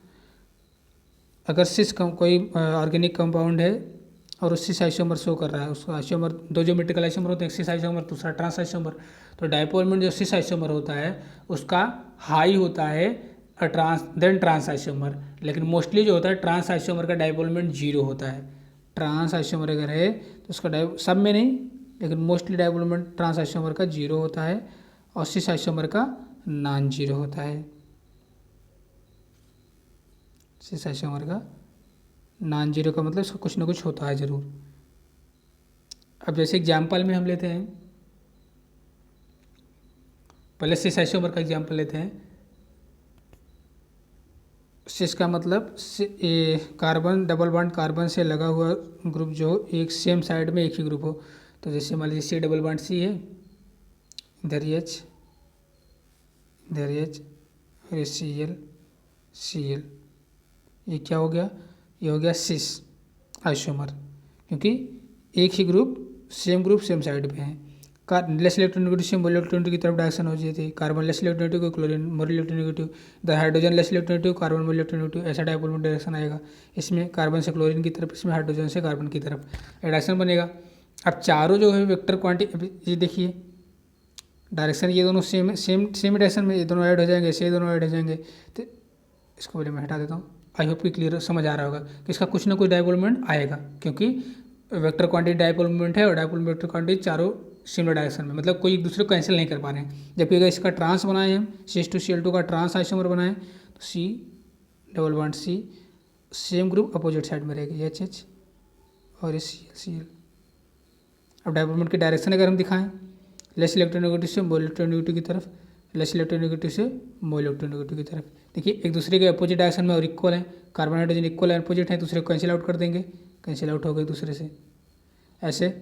अगर सिस कोई ऑर्गेनिक कंपाउंड है और उस सिस आइसोमर शो कर रहा है, उसका आइसोमर दो ज्योमेट्रिकल आइसोमर होते हैं, एक सिस आइसोमर दूसरा ट्रांस आइसोमर। तो डायपोल मोमेंट जो सिस आइसोमर होता है उसका हाई होता है ट्रांस आइसोमर, लेकिन मोस्टली जो होता है ट्रांस आइसोमर का डायपोल मोमेंट 0 होता है। ट्रांस आइसोमर अगर है तो उसका सब में नहीं लेकिन mostly dipole moment trans isomer का 0 होता है और सिस आइसोमर का नॉन 0 होता है। सिस आइसोमर का नॉन 0 का मतलब इसका कुछ ना कुछ होता है ज़रूर। अब जैसे एग्जाम्पल में हम लेते हैं, पहले सिस आइसोमर का एग्जाम्पल लेते हैं। सिस का मतलब कार्बन डबल बॉन्ड कार्बन से लगा हुआ ग्रुप जो एक सेम साइड में एक ही ग्रुप हो। तो जैसे मान लीजिए सी डबल बॉन्ड सी है, इधर एच और सी एल, ये क्या हो गया, ये हो गया सिस आइसोमर, क्योंकि एक ही ग्रुप सेम साइड पे है। लेस इलेक्ट्रोनेगेटिव से मोर इलेक्ट्रोनेगेटिव की तरफ डायरेक्शन हो जाती है। कार्बन लेस इलेक्ट्रोनेगेटिव को chlorine more electronegative, the hydrogen less electronegative carbon more electronegative, ऐसा डायपोल मोमेंट डायरेक्शन आएगा। इसमें कार्बन से क्लोरीन की तरफ, इसमें हाइड्रोजन से कार्बन की तरफ डायरेक्शन बनेगा। अब चारों जो है वेक्टर क्वांटिटी, ये देखिए डायरेक्शन ये दोनों सेम डायरेक्शन में, ये दोनों ऐड हो जाएंगे, ऐसे ये दोनों ऐड हो जाएंगे। तो इसको पहले मैं हटा देता हूँ। आई होप कि क्लियर समझ आ रहा होगा कि इसका कुछ ना कुछ डायपोल मोमेंट आएगा, क्योंकि वेक्टर क्वांटिटी डायपोल मोमेंट है और डायपोल वेक्टर क्वांटिटी चारों सिमिलर डायरेक्शन में, मतलब कोई एक दूसरे को कैंसिल नहीं कर पा रहे हैं। जबकि अगर इसका ट्रांस बनाए हम CH2Cl2 का ट्रांस आइसोमर बनाए तो C double bond C same group opposite side में रहेगी, HH और ये Cl। अब डायपोल मोमेंट की डायरेक्शन अगर हम दिखाएं, लेस इलेक्ट्रोनेगेटिव से मोर इलेक्ट्रोनेगेटिव की तरफ, लेस इलेक्ट्रोनेगेटिव से मोर इलेक्ट्रोनेगेटिव की तरफ। देखिए एक दूसरे के अपोजिट डायरेक्शन में और इक्वल है, कार्बन हाइड्रोजन इक्वल है, अपोजिट है, दूसरे को कैंसिल आउट कर देंगे, कैंसिल आउट हो गए दूसरे से। ऐसे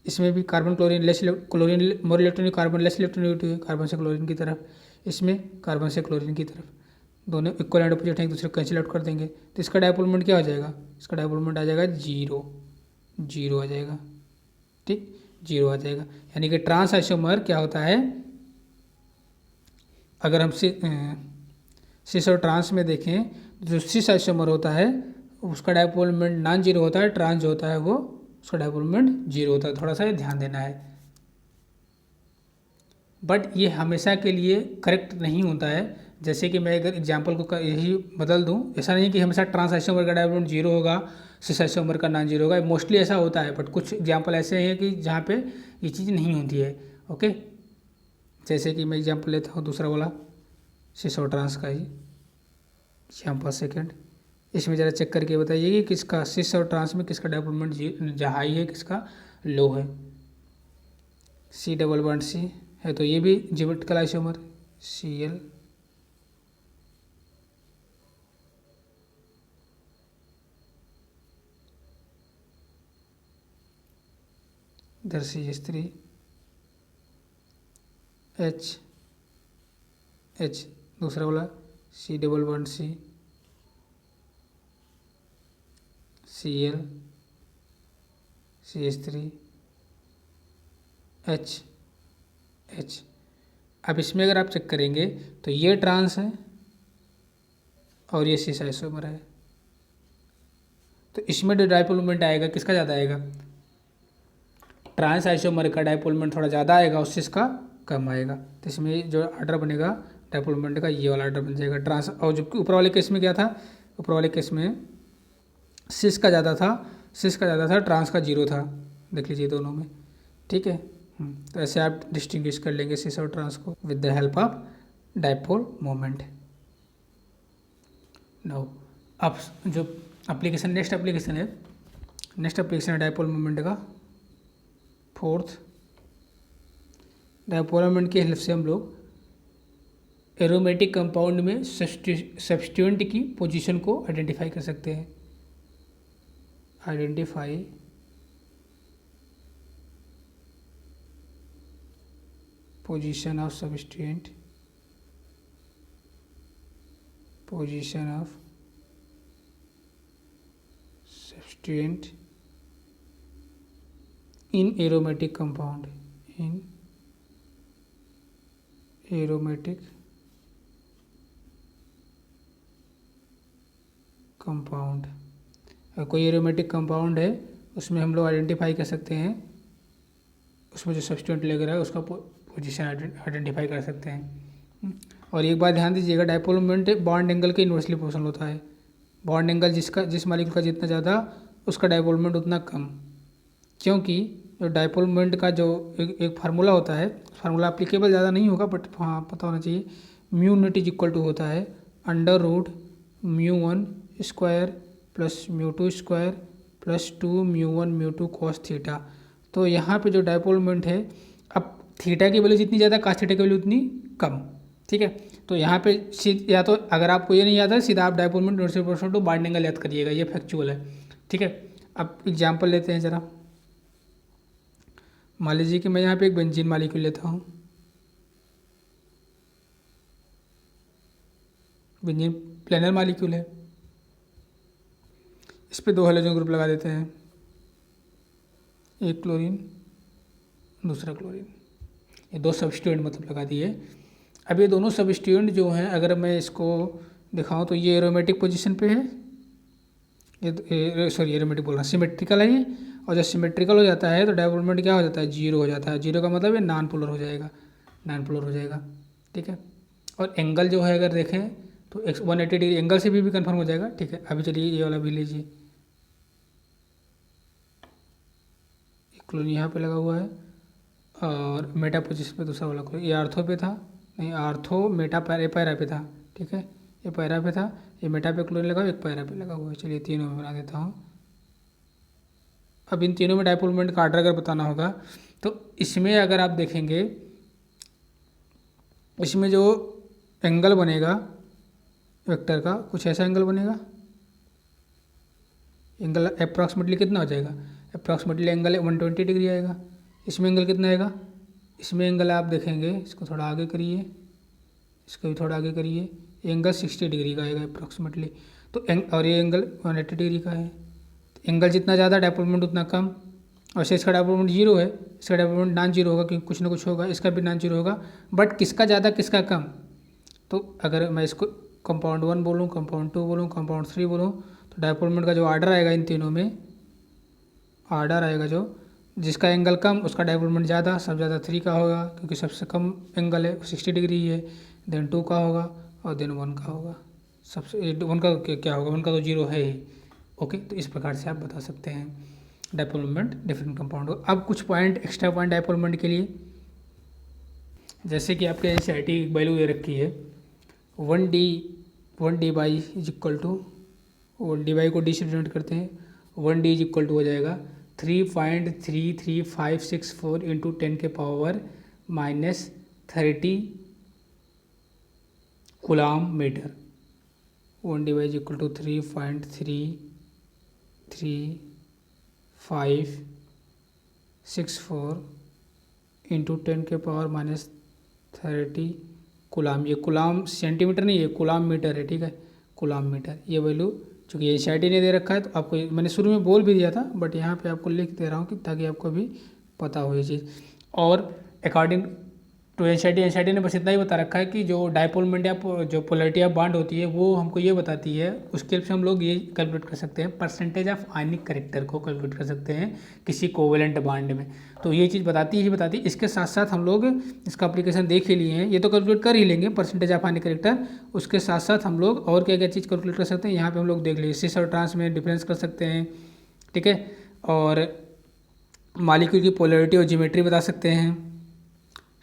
इसमें भी कार्बन क्लोरीन क्लोरीन मोर इलेक्ट्रोनिक, कार्बन लेस इलेक्ट्रोनेगेटिव है, कार्बन से क्लोरीन की तरफ, इसमें कार्बन से क्लोरीन की तरफ, दोनों इक्वल एंड अपोजिट हैं, एक दूसरे को कैंसिल आउट कर देंगे। तो इसका डायपोल मोमेंट क्या हो जाएगा, इसका डायपोल मोमेंट आ जाएगा 0 आ जाएगा, ठीक 0 आ जाएगा। यानी कि ट्रांस आइसोमर क्या होता है, अगर हम सिस और ट्रांस में देखें, जो सिस आइसोमर होता है उसका डायपोल मोमेंट नॉन 0 होता है, ट्रांस जो होता है वो उसका डायपोल मोमेंट 0 होता है। थोड़ा सा ये ध्यान देना है, बट ये हमेशा के लिए करेक्ट नहीं होता है। जैसे कि मैं अगर एग्जाम्पल को यही बदल दूं, ऐसा नहीं कि हमेशा ट्रांस आइसोमर का डायपोल मोमेंट जीरो होगा, सिस आइसोमर का नॉन जीरो होगा, मोस्टली ऐसा होता है, बट कुछ एग्जाम्पल ऐसे हैं कि जहाँ पे ये चीज़ नहीं होती है। ओके, जैसे कि मैं एग्जाम्पल लेता हूँ दूसरा वाला सिस और ट्रांस का ही एग्जाम्पल सेकेंड। इसमें ज़रा चेक करके बताइए कि किसका सिस और ट्रांस में किसका डायपोल मोमेंट हाई है, किसका लो है। सी डबल बॉन्ड सी है तो ये भी ज्योमेट्रिकल आइसोमर Cl, इधर CH3 H दूसरा वाला C double bond C Cl CH3 H। अब इसमें अगर आप चेक करेंगे तो ये ट्रांस है और ये सिस आइसोमर है, तो इसमें जो डायपोल मोमेंट आएगा किसका ज़्यादा आएगा, ट्रांस आइसोमर का डायपोल मोमेंट थोड़ा ज़्यादा आएगा और सिस का कम आएगा। तो इसमें जो आर्डर बनेगा डायपोल मोमेंट का ये वाला आर्डर बन जाएगा ट्रांस। और जबकि ऊपर वाले केस में क्या था, ऊपर वाले केस में सिस का ज़्यादा था, ट्रांस का जीरो था, देख लीजिए दोनों में। ठीक है, तो ऐसे आप डिस्टिंग्विश कर लेंगे सिस और ट्रांस को with the help of dipole moment. Now अब जो नेक्स्ट एप्लीकेशन है डायपोल मोमेंट का फोर्थ। डायपोल मोमेंट की हेल्प से हम लोग एरोमेटिक कंपाउंड में सब्स्टिट्यूएंट की पोजीशन को आइडेंटिफाई कर सकते हैं। Identify position of substituent in aromatic compound, कोई एरोमेटिक कंपाउंड है उसमें हम लोग आइडेंटिफाई कर सकते हैं, उसमें जो सब्स्टिट्यूएंट लग रहा है उसका पोजीशन आइडेंटिफाई कर सकते हैं। और एक बात ध्यान दीजिएगा, डायपोल मोमेंट बॉन्ड एंगल के इन्वर्सली प्रोपोर्शनल होता है। बॉन्ड एंगल जिस मॉलिक्यूल का जितना ज़्यादा उसका डायपोल मोमेंट उतना कम, क्योंकि जो डायपोल मोमेंट का जो एक फार्मूला होता है, फार्मूला अप्लीकेबल ज़्यादा नहीं होगा बट हाँ पता होना चाहिए। Mu naught is equal to होता है √μ1 square plus μ2 square plus 2 μ1 μ2 cos theta. तो यहाँ पे जो डायपोल मोमेंट है, अब थीटा की वैल्यू जितनी ज़्यादा cos थीटा की वैल्यू उतनी कम। ठीक है, तो यहाँ पे या तो अगर आपको ये नहीं याद है सीधा आप dipole moment inversely proportional to bond angle याद करिएगा, ये फैक्चुअल है। ठीक है, अब एग्जाम्पल लेते हैं ज़रा। मान लीजिए कि मैं यहाँ पे एक बेंजीन मॉलिक्यूल लेता हूँ, बेंजीन प्लेनर मॉलिक्यूल है, इस पे 2 हैलोजन ग्रुप लगा देते हैं, एक क्लोरीन दूसरा क्लोरीन, ये 2 सब्स्टिट्यूएंट मतलब लगा दिए। अब ये दोनों सब्स्टिट्यूएंट जो हैं अगर मैं इसको दिखाऊं तो ये एरोमेटिक पोजीशन पे है, ये एरोमेटिक बोल रहा हूँ, सिमेट्रिकल है ये। और जब सिमेट्रिकल हो जाता है तो डायपोल मोमेंट क्या हो जाता है, जीरो हो जाता है। जीरो का मतलब ये नॉन पोलर हो जाएगा। ठीक है, और एंगल जो है अगर देखें तो 180 डिग्री एंगल से भी कंफर्म हो जाएगा। ठीक है, अभी चलिए ये वाला भी लीजिए, क्लोरीन यहाँ पे लगा हुआ है और मेटा पोजीशन पे दूसरा वाला क्लोरीन, ये आर्थो पे था, नहीं आर्थो मेटा पैरा पे था। ठीक है, ये पैरा पे था, ये मेटा पे क्लोरीन लगा, एक पैरा पे लगा हुआ है। चलिए तीनों में बना देता हूँ। अब इन तीनों में डायपोल मोमेंट का आर्डर अगर बताना होगा तो इसमें अगर आप देखेंगे, इसमें जो एंगल बनेगा वेक्टर का कुछ ऐसा एंगल बनेगा। एंगल अप्रॉक्सीमेटली कितना हो जाएगा, अप्रॉक्सीमेटली एंगल 120 डिग्री आएगा। इसमें एंगल कितना आएगा, इसमें एंगल आप देखेंगे, इसको थोड़ा आगे करिए, इसको भी थोड़ा आगे करिए, एंगल 60 डिग्री का आएगा अप्रॉक्सीमेटली। तो और ये एंगल 180 डिग्री का है। एंगल जितना ज़्यादा डायपोल मोमेंट उतना कम। और से इसका डायपोल मोमेंट जीरो है, इसका डायपोल मोमेंट नॉन जीरो होगा क्योंकि कुछ ना कुछ होगा, इसका भी नॉन जीरो होगा। बट किसका ज़्यादा किसका कम, तो अगर मैं इसको कंपाउंड 1 बोलूँ, कंपाउंड 2 बोलूँ, कंपाउंड 3 बोलूँ, तो डायपोल मोमेंट का जो आर्डर आएगा इन तीनों में, आर्डर आएगा जो जिसका एंगल कम उसका डायपोल मोमेंट ज़्यादा, सब ज़्यादा 3 का होगा क्योंकि सबसे कम एंगल है 60 डिग्री है। देन 2 का होगा और देन 1 का होगा। सबसे 1 का क्या होगा, 1 का तो 0 है ही। ओके, तो इस प्रकार से आप बता सकते हैं डायपोल मोमेंट डिफरेंट कंपाउंड हो। अब कुछ point, extra point dipole moment के लिए, जैसे कि आपके एनसीईआरटी वैल्यू दे रखी है 1d बाई इज इक्वल टू 1d बाई को डी से डिनोट करते हैं, 1d इज इक्वल टू हो जाएगा 3.33564 इंटू 10 के पावर -30 कूलाम मीटर। 1d बाई इज इक्वल टू 3.33564 इंटू 10 के पावर -30 कूलाम। ये कूलाम सेंटीमीटर नहीं है, कूलाम मीटर है, ठीक है, कूलाम मीटर। ये वैल्यू चूँकि एनसीईआरटी ने दे रखा है तो आपको मैंने शुरू में बोल भी दिया था, बट यहाँ पे आपको लिख दे रहा हूँ कि ताकि आपको भी पता हो ये चीज़। और अकॉर्डिंग टू एनसीईआरटी ने बस इतना ही बता रखा है कि जो डायपोल मोमेंट या जो पोलैरिटी ऑफ बॉन्ड होती है वो हमको ये बताती है, उसके हेल्प से हम लोग ये कैलकुलेट कर सकते हैं, परसेंटेज ऑफ आयनिक करेक्टर को कैलकुलेट कर सकते हैं किसी कोवेलेंट बॉन्ड में। तो ये चीज़ बताती ही बताती है। इसके साथ साथ हम लोग इसका एप्लीकेशन देख ही लिए हैं, ये तो कैलकुलेट कर ही लेंगे परसेंटेज ऑफ आयनिक करेक्टर। उसके साथ साथ हम लोग और क्या क्या चीज़ कैलकुलेट कर सकते हैं, यहाँ पर हम लोग देख लीजिए सिस और ट्रांस में डिफरेंस कर सकते हैं, ठीक है, और मॉलिक्यूल की पोलैरिटी और ज्योमेट्री बता सकते हैं,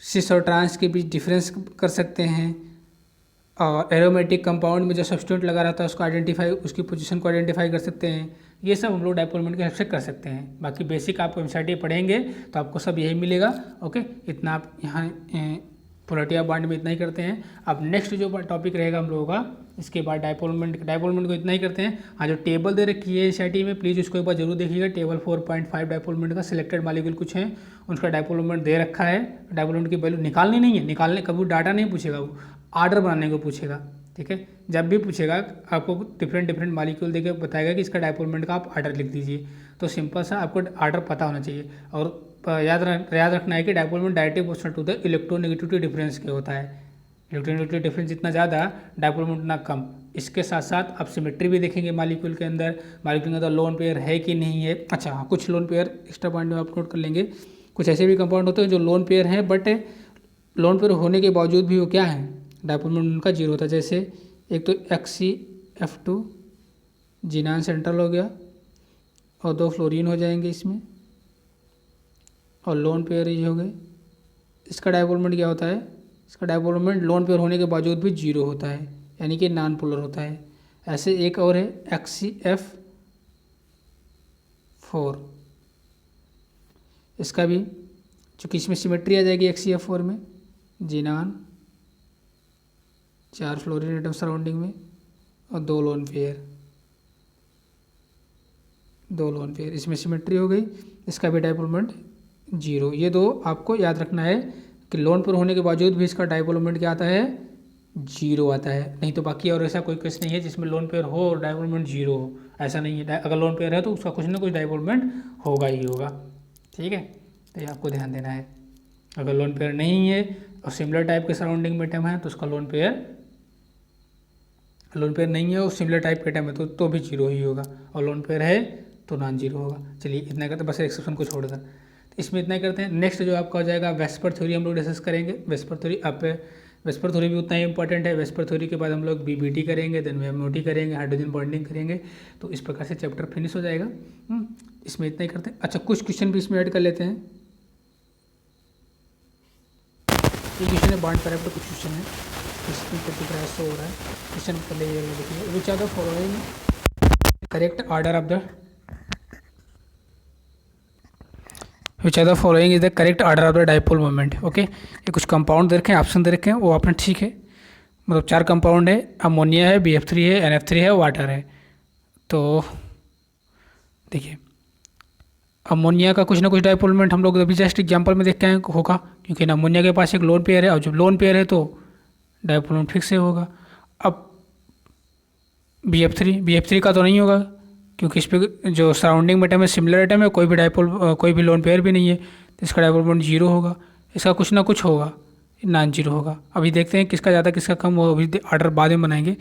सिस और ट्रांस के बीच डिफरेंस कर सकते हैं, और एरोमेटिक कंपाउंड में जो सब्स्टिट्यूएंट लगा रहता है उसको आइडेंटिफाई, उसकी पोजीशन को आइडेंटिफाई कर सकते हैं। ये सब हम लोग डायपोल मोमेंट के हेल्प से कर सकते हैं। बाकी बेसिक आपको एनसीईआरटी पढ़ेंगे तो आपको सब यही मिलेगा। ओके, इतना आप यहाँ पोलैरिटी ऑफ बॉन्ड में इतना ही करते हैं। अब नेक्स्ट जो टॉपिक रहेगा हम लोगों का, इसके बाद डायपोल मोमेंट को इतना ही करते हैं। हाँ, जो टेबल दे रखी है एनसीईआरटी में प्लीज़ उसको एक बार जरूर देखिएगा। टेबल 4.5 डायपोल मोमेंट का सिलेक्टेड मॉलिक्यूल कुछ हैं, उनका डायपोल मोमेंट दे रखा है। डायपोल मोमेंट की वैल्यू निकालनी नहीं है, निकालने कभी डाटा नहीं पूछेगा, वो आर्डर बनाने को पूछेगा, ठीक है। जब भी पूछेगा आपको डिफरेंट मॉलिक्यूल देके बताएगा कि इसका डायपोल मोमेंट का आप आर्डर लिख दीजिए। तो सिंपल सा आपको आर्डर पता होना चाहिए। और याद रखना है कि dipole moment directly proportional to the electronegativity difference के होता है। इलेक्ट्रोनेगेटिविटी डिफरेंस जितना ज़्यादा डायपोल मोमेंट उतना कम। इसके साथ साथ आप सिमेट्री भी देखेंगे मॉलिक्यूल के अंदर, मॉलिक्यूल के अंदर लोन पेयर है कि नहीं है। अच्छा हाँ, कुछ लोन पेयर एक्स्ट्रा पॉइंट में आप नोट कर लेंगे। कुछ ऐसे भी कंपाउंड होते हैं जो लोन पेयर हैं, बट लोन पेयर होने के बावजूद भी वो क्या है, डायपोल मोमेंट उनका जीरो होता है। जैसे एक तो XCF2 जिनान सेंट्रल हो गया और 2 फ्लोरीन हो जाएंगे इसमें, और लोन पेयर ये हो गए। इसका डायपोल मोमेंट क्या होता है, इसका डायपोल मोमेंट लोन पेयर होने के बावजूद भी जीरो होता है, यानी कि नॉन पोलर होता है। ऐसे एक और है XCF4, इसका भी चूँकि इसमें सिमेट्री आ जाएगी XCF4 में, जिनान 4 फ्लोरीन एटम सराउंडिंग में और 2 लोन पेयर, इसमें सिमेट्री हो गई। इसका भी डायपोल मोमेंट जीरो। ये दो आपको याद रखना है कि लोन पेयर होने के बावजूद भी इसका डायपोल मोमेंट क्या आता है, जीरो आता है। नहीं तो बाकी और ऐसा कोई केस नहीं है जिसमें लोन पेयर हो और डायपोल मोमेंट जीरो हो, ऐसा नहीं है। अगर लोन पेयर है तो उसका कुछ ना कुछ डायपोल मोमेंट होगा ही होगा, ठीक है। तो ये आपको ध्यान देना है। अगर लोन पेयर नहीं है और सिमिलर टाइप के सराउंडिंग में एटम है तो उसका लोन पेयर नहीं है और सिमिलर टाइप के एटम है तो भी जीरो ही होगा, और लोन पेयर है तो नॉन जीरो होगा। चलिए इतना करते, बस एक्सेप्शन को छोड़कर इसमें इतना ही करते हैं। नेक्स्ट जो आपका हो जाएगा वेस्पर थ्योरी, हम लोग डिस्कस करेंगे। वेस्पर थ्योरी भी उतना ही इंपॉर्टेंट है। वेस्पर थ्योरी के बाद हम लोग BBT करेंगे, देन MOT करेंगे, हाइड्रोजन बॉन्डिंग करेंगे। तो इस प्रकार से चैप्टर फिनिश हो जाएगा। इसमें इतना ही करते हैं। अच्छा, कुछ क्वेश्चन भी इसमें ऐड कर लेते हैं। ये क्वेश्चन है बॉन्ड पैरा पर, कुछ क्वेश्चन है इसमें प्रतिक्रिया शो हो रहा है। क्वेश्चन पहले ये देखिए, which are the following correct order of the which are the following is the correct order of the dipole moment. Okay, ये कुछ कंपाउंड दे रखे हैं, ऑप्शन दे रखे हैं, वो आपने ठीक है, मतलब 4 कंपाउंड है, अमोनिया है, BF3 है, NF3 है, वाटर है। तो देखिए अमोनिया का कुछ ना कुछ डायपोल मोमेंट हम लोग अभी जस्ट एग्जांपल में देखते हैं होगा, क्योंकि अमोनिया के पास एक लोन पेयर है, और जब लोन पेयर है तो डायपोल मोमेंट फिक्स है होगा। अब BF3 का तो नहीं होगा, क्योंकि इस पर जो सराउंडिंग में एटम है सिमिलर एटम है, कोई भी लोन पेयर भी नहीं है, तो इसका डायपोल मोमेंट जीरो होगा। इसका कुछ ना कुछ होगा, नॉन जीरो होगा। अभी देखते हैं किसका ज़्यादा किसका कम हो, अभी ऑर्डर बाद में बनाएंगे,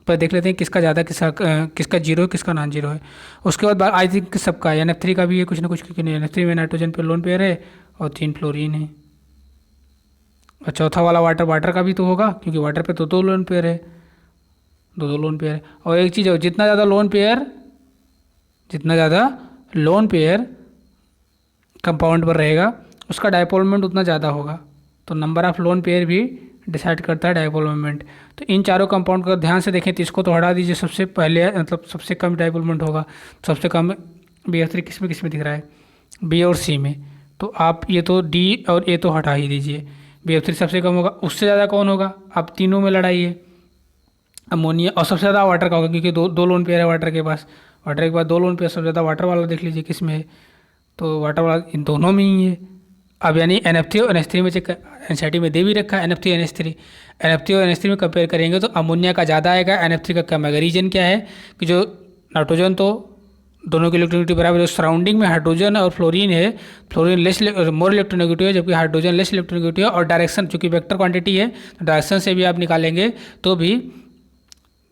पर देख लेते हैं किसका ज़्यादा किसका जीरो है, किसका नॉन जीरो है। उसके बाद आई थिंक सबका NF3 का भी है कुछ ना कुछ, क्योंकि NF3 में नाइट्रोजन पे लोन पेयर है और 3 फ्लोरीन है। और चौथा वाला वाटर, वाटर का भी तो होगा क्योंकि वाटर पे तो दो लोन पेयर है, दो लोन पेयर है। और एक चीज़ है, जितना ज़्यादा लोन पेयर कंपाउंड पर रहेगा उसका डायपोल मोमेंट उतना ज़्यादा होगा। तो नंबर ऑफ लोन पेयर भी डिसाइड करता है डायपोल मोमेंट। तो इन चारों कंपाउंड को ध्यान से देखें तो इसको तो हटा दीजिए, सबसे पहले मतलब सबसे कम डायपोल मोमेंट होगा, सबसे कम BF3 किस में दिख रहा है, बी और सी में। तो आप ये तो डी और ए तो हटा ही दीजिए, BF3 सबसे कम होगा। उससे ज़्यादा कौन होगा, आप तीनों में लड़ाई है, अमोनिया। और सबसे ज़्यादा वाटर का होगा क्योंकि दो लोन पेयर है वाटर के पास, वाटर के पास दो लोन पेयर, सबसे ज़्यादा वाटर वाला देख लीजिए किस में है, तो वाटर वाला इन दोनों में ही है। अब यानी NF3 और NH3 में चेक, एनसीईआरटी में दे भी रखा है NF3 NH3, NF3 और NH3 में कंपेयर करेंगे तो अमोनिया का ज़्यादा आएगा, NF3 का कम आएगा। रीजन क्या है कि जो नाइट्रोजन तो दोनों की इलेक्ट्रोनेगेटिव बराबर है, जो सराउंडिंग में हाइड्रोजन और फ्लोरीन है, फ्लोरीन लेस मोर इलेक्ट्रोनेगेटिव है जबकि हाइड्रोजन लेस इलेक्ट्रोनेगेटिव है। और डायरेक्शन चूंकि वेक्टर क्वांटिटी है तो डायरेक्शन से भी आप निकालेंगे तो भी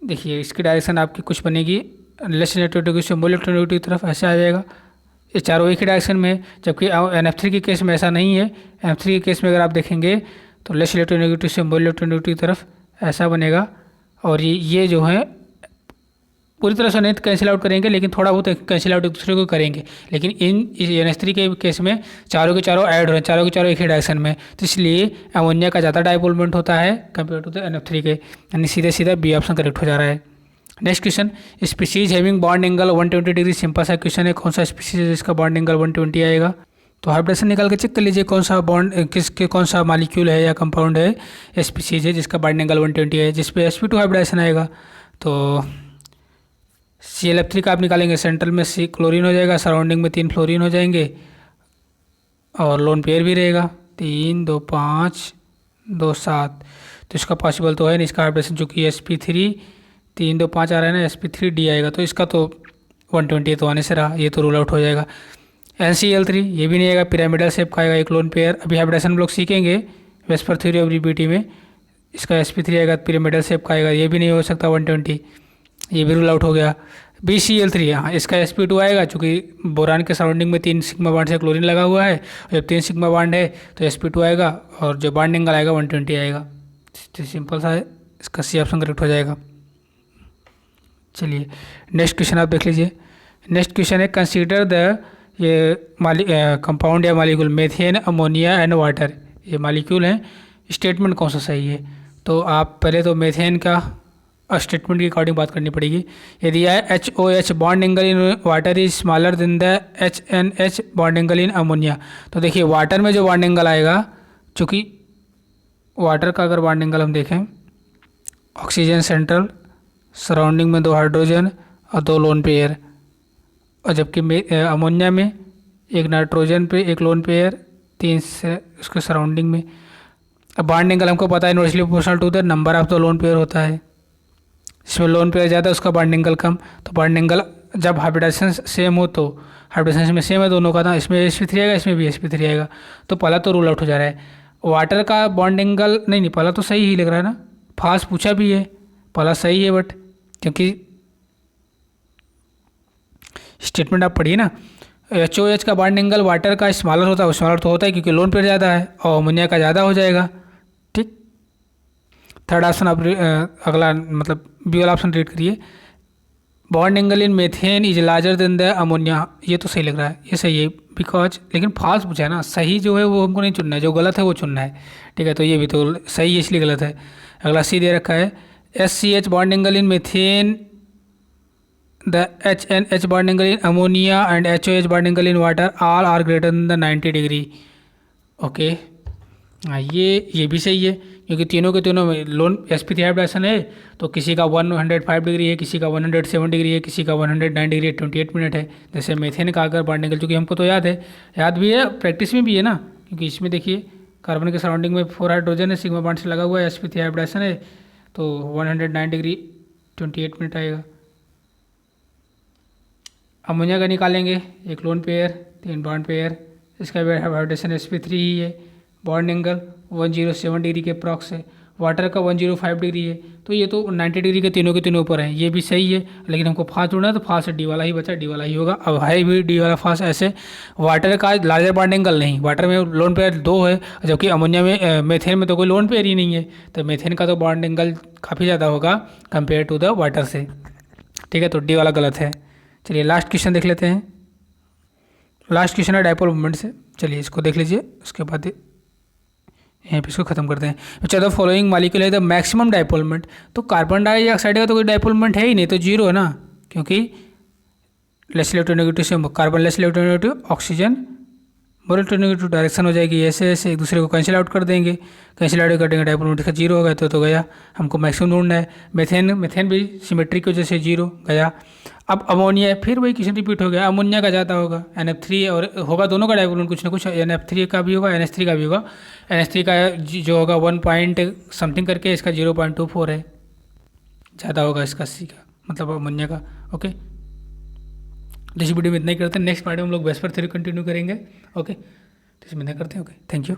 देखिए इसकी डायरेक्शन आपकी कुछ बनेगी लेस इलेक्ट्रोनेगेटिव से मोर इलेक्ट्रोनेगेटिव की तरफ, ऐसे आ जाएगा। ये चारों एक ही डायरेक्शन में, जबकि NF3 के केस में ऐसा नहीं है। NF3 के केस में अगर आप देखेंगे तो लेस इलेक्ट्रोनेगेटिव से मोर इलेक्ट्रोनेगेटिव की तरफ ऐसा बनेगा। और ये जो है पूरी तरह से नहीं कैंसिल आउट करेंगे, लेकिन थोड़ा बहुत कैंसिल आउट एक दूसरे को करेंगे। लेकिन इन NH3 के केस में चारों के चारों ऐड हो रहे हैं, चारों के चारों एक ही डायरेक्शन में, तो इसलिए अमोनिया का ज़्यादा डायपोल मोमेंट होता है कंपेयर टू द NF3 के, यानी सीधे सीधा बी ऑप्शन करेक्ट हो जा रहा है। Next question, species having bond angle 120 degree, simple सा क्वेश्चन है, कौन सा स्पीसीज है जिसका बॉन्ड एंगल 120 आएगा। तो हाइब्रिडेशन निकाल के चेक कर लीजिए कौन सा बॉन्ड कौन सा मालिक्यूल है या कंपाउंड है स्पीसीज है जिसका बॉन्ड एंगल 120 है, जिसपे sp2 हाइब्रिडेशन आएगा। तो ClF3 का आप निकालेंगे, सेंट्रल में C क्लोरीन हो जाएगा, सराउंडिंग में 3 फ्लोरीन हो जाएंगे और लोन पेयर भी रहेगा 3 2 5 2 7। तो इसका पॉसिबल तो है नहीं, इसका हाइब्रिडेशन चूँकि sp3 3 2 5 आ रहा है ना, sp3d आएगा, तो इसका तो 120 तो आने से रहा, ये तो रूल आउट हो जाएगा। NCl3 ये भी नहीं आएगा, पिरामिडल शेप का आएगा एक लोन पेयर। अभी हाइब्रिडेशन हम लोग सीखेंगे वेस्पर थ्योरी ऑफ रिपीटी में, इसका sp3 आएगा पिरामिडल शेप का आएगा, ये भी नहीं हो सकता 120, ये भी रूल आउट हो गया। BCl3 हाँ, इसका sp2 आएगा चूँकि बोरान के सराउंडिंग में 3 सिग्मा बॉन्ड से क्लोरीन लगा हुआ है, जब 3 सिग्मा बॉन्ड है तो sp2 आएगा और जो बॉन्ड एंगल आएगा 120 आएगा। तो सिंपल सा है, इसका C ऑप्शन करेक्ट हो जाएगा। चलिए नेक्स्ट क्वेश्चन आप देख लीजिए। नेक्स्ट क्वेश्चन है, कंसीडर द ये कंपाउंड या molecule methane ammonia and water, ये मालिक्यूल हैं, स्टेटमेंट कौन सा सही है। तो आप पहले तो मेथेन का स्टेटमेंट के अकॉर्डिंग बात करनी पड़ेगी। यदि HOH bond angle in water is smaller than the HNH bond angle in ammonia. तो देखिए वाटर में जो बॉन्ड एंगल आएगा, चूँकि वाटर का अगर बॉन्ड एंगल हम देखें, ऑक्सीजन सेंट्रल, सराउंडिंग में 2 हाइड्रोजन और 2 लोन पेयर, और जबकि अमोनिया में 1 नाइट्रोजन पे 1 लोन पेयर, 3 से उसके सराउंडिंग में। अब बॉन्ड एंगल हमको पता है inversely proportional to the number of the lone pair होता है, इसमें लोन पेयर ज़्यादा उसका बॉन्ड एंगल कम। तो बॉन्ड एंगल जब हाइब्रिडेशन सेम हो तो हाइब्रिडेशन में सेम है दोनों का, था इसमें sp3 आएगा, इसमें भी sp3 आएगा, तो पहला तो रूल आउट हो जा रहा है। वाटर का बॉन्ड एंगल नहीं पहला तो सही ही लग रहा है ना, फास्ट पूछा भी है, पहला सही है, बट क्योंकि स्टेटमेंट आप पढ़िए ना, HOH का बॉन्ड एंगल वाटर का स्मॉलर होता है, स्मॉलर तो होता है क्योंकि लोन पेयर ज़्यादा है, और अमोनिया का ज़्यादा हो जाएगा। ठीक, थर्ड ऑप्शन आप अगला मतलब बी वाला ऑप्शन रीड करिए, bond angle in methane is larger than the ammonia, ये तो सही लग रहा है, ये सही है बिकॉज, लेकिन फास्ट पूछा है ना, सही जो है वो हमको नहीं चुनना है, जो गलत है वो चुनना है। ठीक है, तो ये भी तो सही है इसलिए गलत है। अगला सी दे रखा है, SCH bond angle in methane, the HNH bond angle in ammonia and HOH bond angle in water all are greater than the 90 degree. Okay, हाँ ये भी सही है क्योंकि तीनों के तीनों में लोन sp3 हाइब्रिडेशन है, तो किसी का 105 डिग्री है, किसी का 107 डिग्री है, किसी का 109 डिग्री है, 28 मिनट है। जैसे मेथेन का अगर बॉन्ड एंगल, चूँकि हमको तो याद भी है, प्रैक्टिस में भी है ना, क्योंकि इसमें देखिए कार्बन के सराउंडिंग में 4 हाइड्रोजन है, सिग्मा बॉन्ड से लगा हुआ है, sp3 हाइब्रिडेशन है, तो 109 डिग्री 28 मिनट आएगा। अमोनिया का निकालेंगे, 1 लोन पेयर 3 बॉन्ड पेयर, इसका भी हाइब्रिडेशन sp3 ही है, बॉन्ड एंगल 107 डिग्री के अप्रॉक्स है, वाटर का 105 डिग्री है, तो ये तो 90 डिग्री के तीनों ऊपर है, ये भी सही है। लेकिन हमको फास्ट ढूंढना है तो फास्ट डी वाला ही बचा, डी वाला ही होगा। अब है भी डी वाला फास्ट। ऐसे वाटर का लार्जर बॉन्ड एंगल नहीं, वाटर में लोन पेयर 2 है, जबकि अमोनिया में मेथेन में तो कोई लोन पेयर ही नहीं है, तो मेथेन का तो बॉन्ड एंगल काफ़ी ज़्यादा होगा कंपेयर टू द वाटर से। ठीक है, तो डी वाला गलत है। चलिए लास्ट क्वेश्चन देख लेते हैं। लास्ट क्वेश्चन है डायपोल मोमेंट से, चलिए इसको देख लीजिए, उसके बाद यहाँ पे इसको खत्म करते हैं। Which are the following molecule है द मैक्सिमम डायपोल मोमेंट। तो कार्बन डाइऑक्साइड का तो कोई डायपोल मोमेंट है ही नहीं, तो जीरो है ना, क्योंकि लेस इलेक्ट्रोनेगेटिव से carbon less electronegative, oxygen more electronegative, direction हो जाएगी ऐसे ऐसे एक दूसरे को कैंसिल आउट कर देंगे, कैंसिल आउट कर देंगे, डायपोल मोमेंट का जीरो हो गया तो गया। हमको मैक्सिमम ढूंढना है। मेथेन भी सिमेट्री की वजह से जीरो गया। अब अमोनिया, फिर वही क्वेश्चन रिपीट हो गया, अमोनिया का ज़्यादा होगा, NF3 और होगा, दोनों का डायपोल मोमेंट कुछ ना कुछ, NF3 का भी होगा, NH3 का भी होगा। NH3 का जो होगा 1 पॉइंट समथिंग करके, इसका 0.24 है, ज़्यादा होगा इसका सी का, मतलब अमोनिया का। ओके, इस वीडियो में इतना ही करते हैं। नेक्स्ट पार्ट में हम लोग वेस्पर थ्योरी कंटिन्यू करेंगे। ओके, तो इसमें इतना करते हैं। Okay, thank you.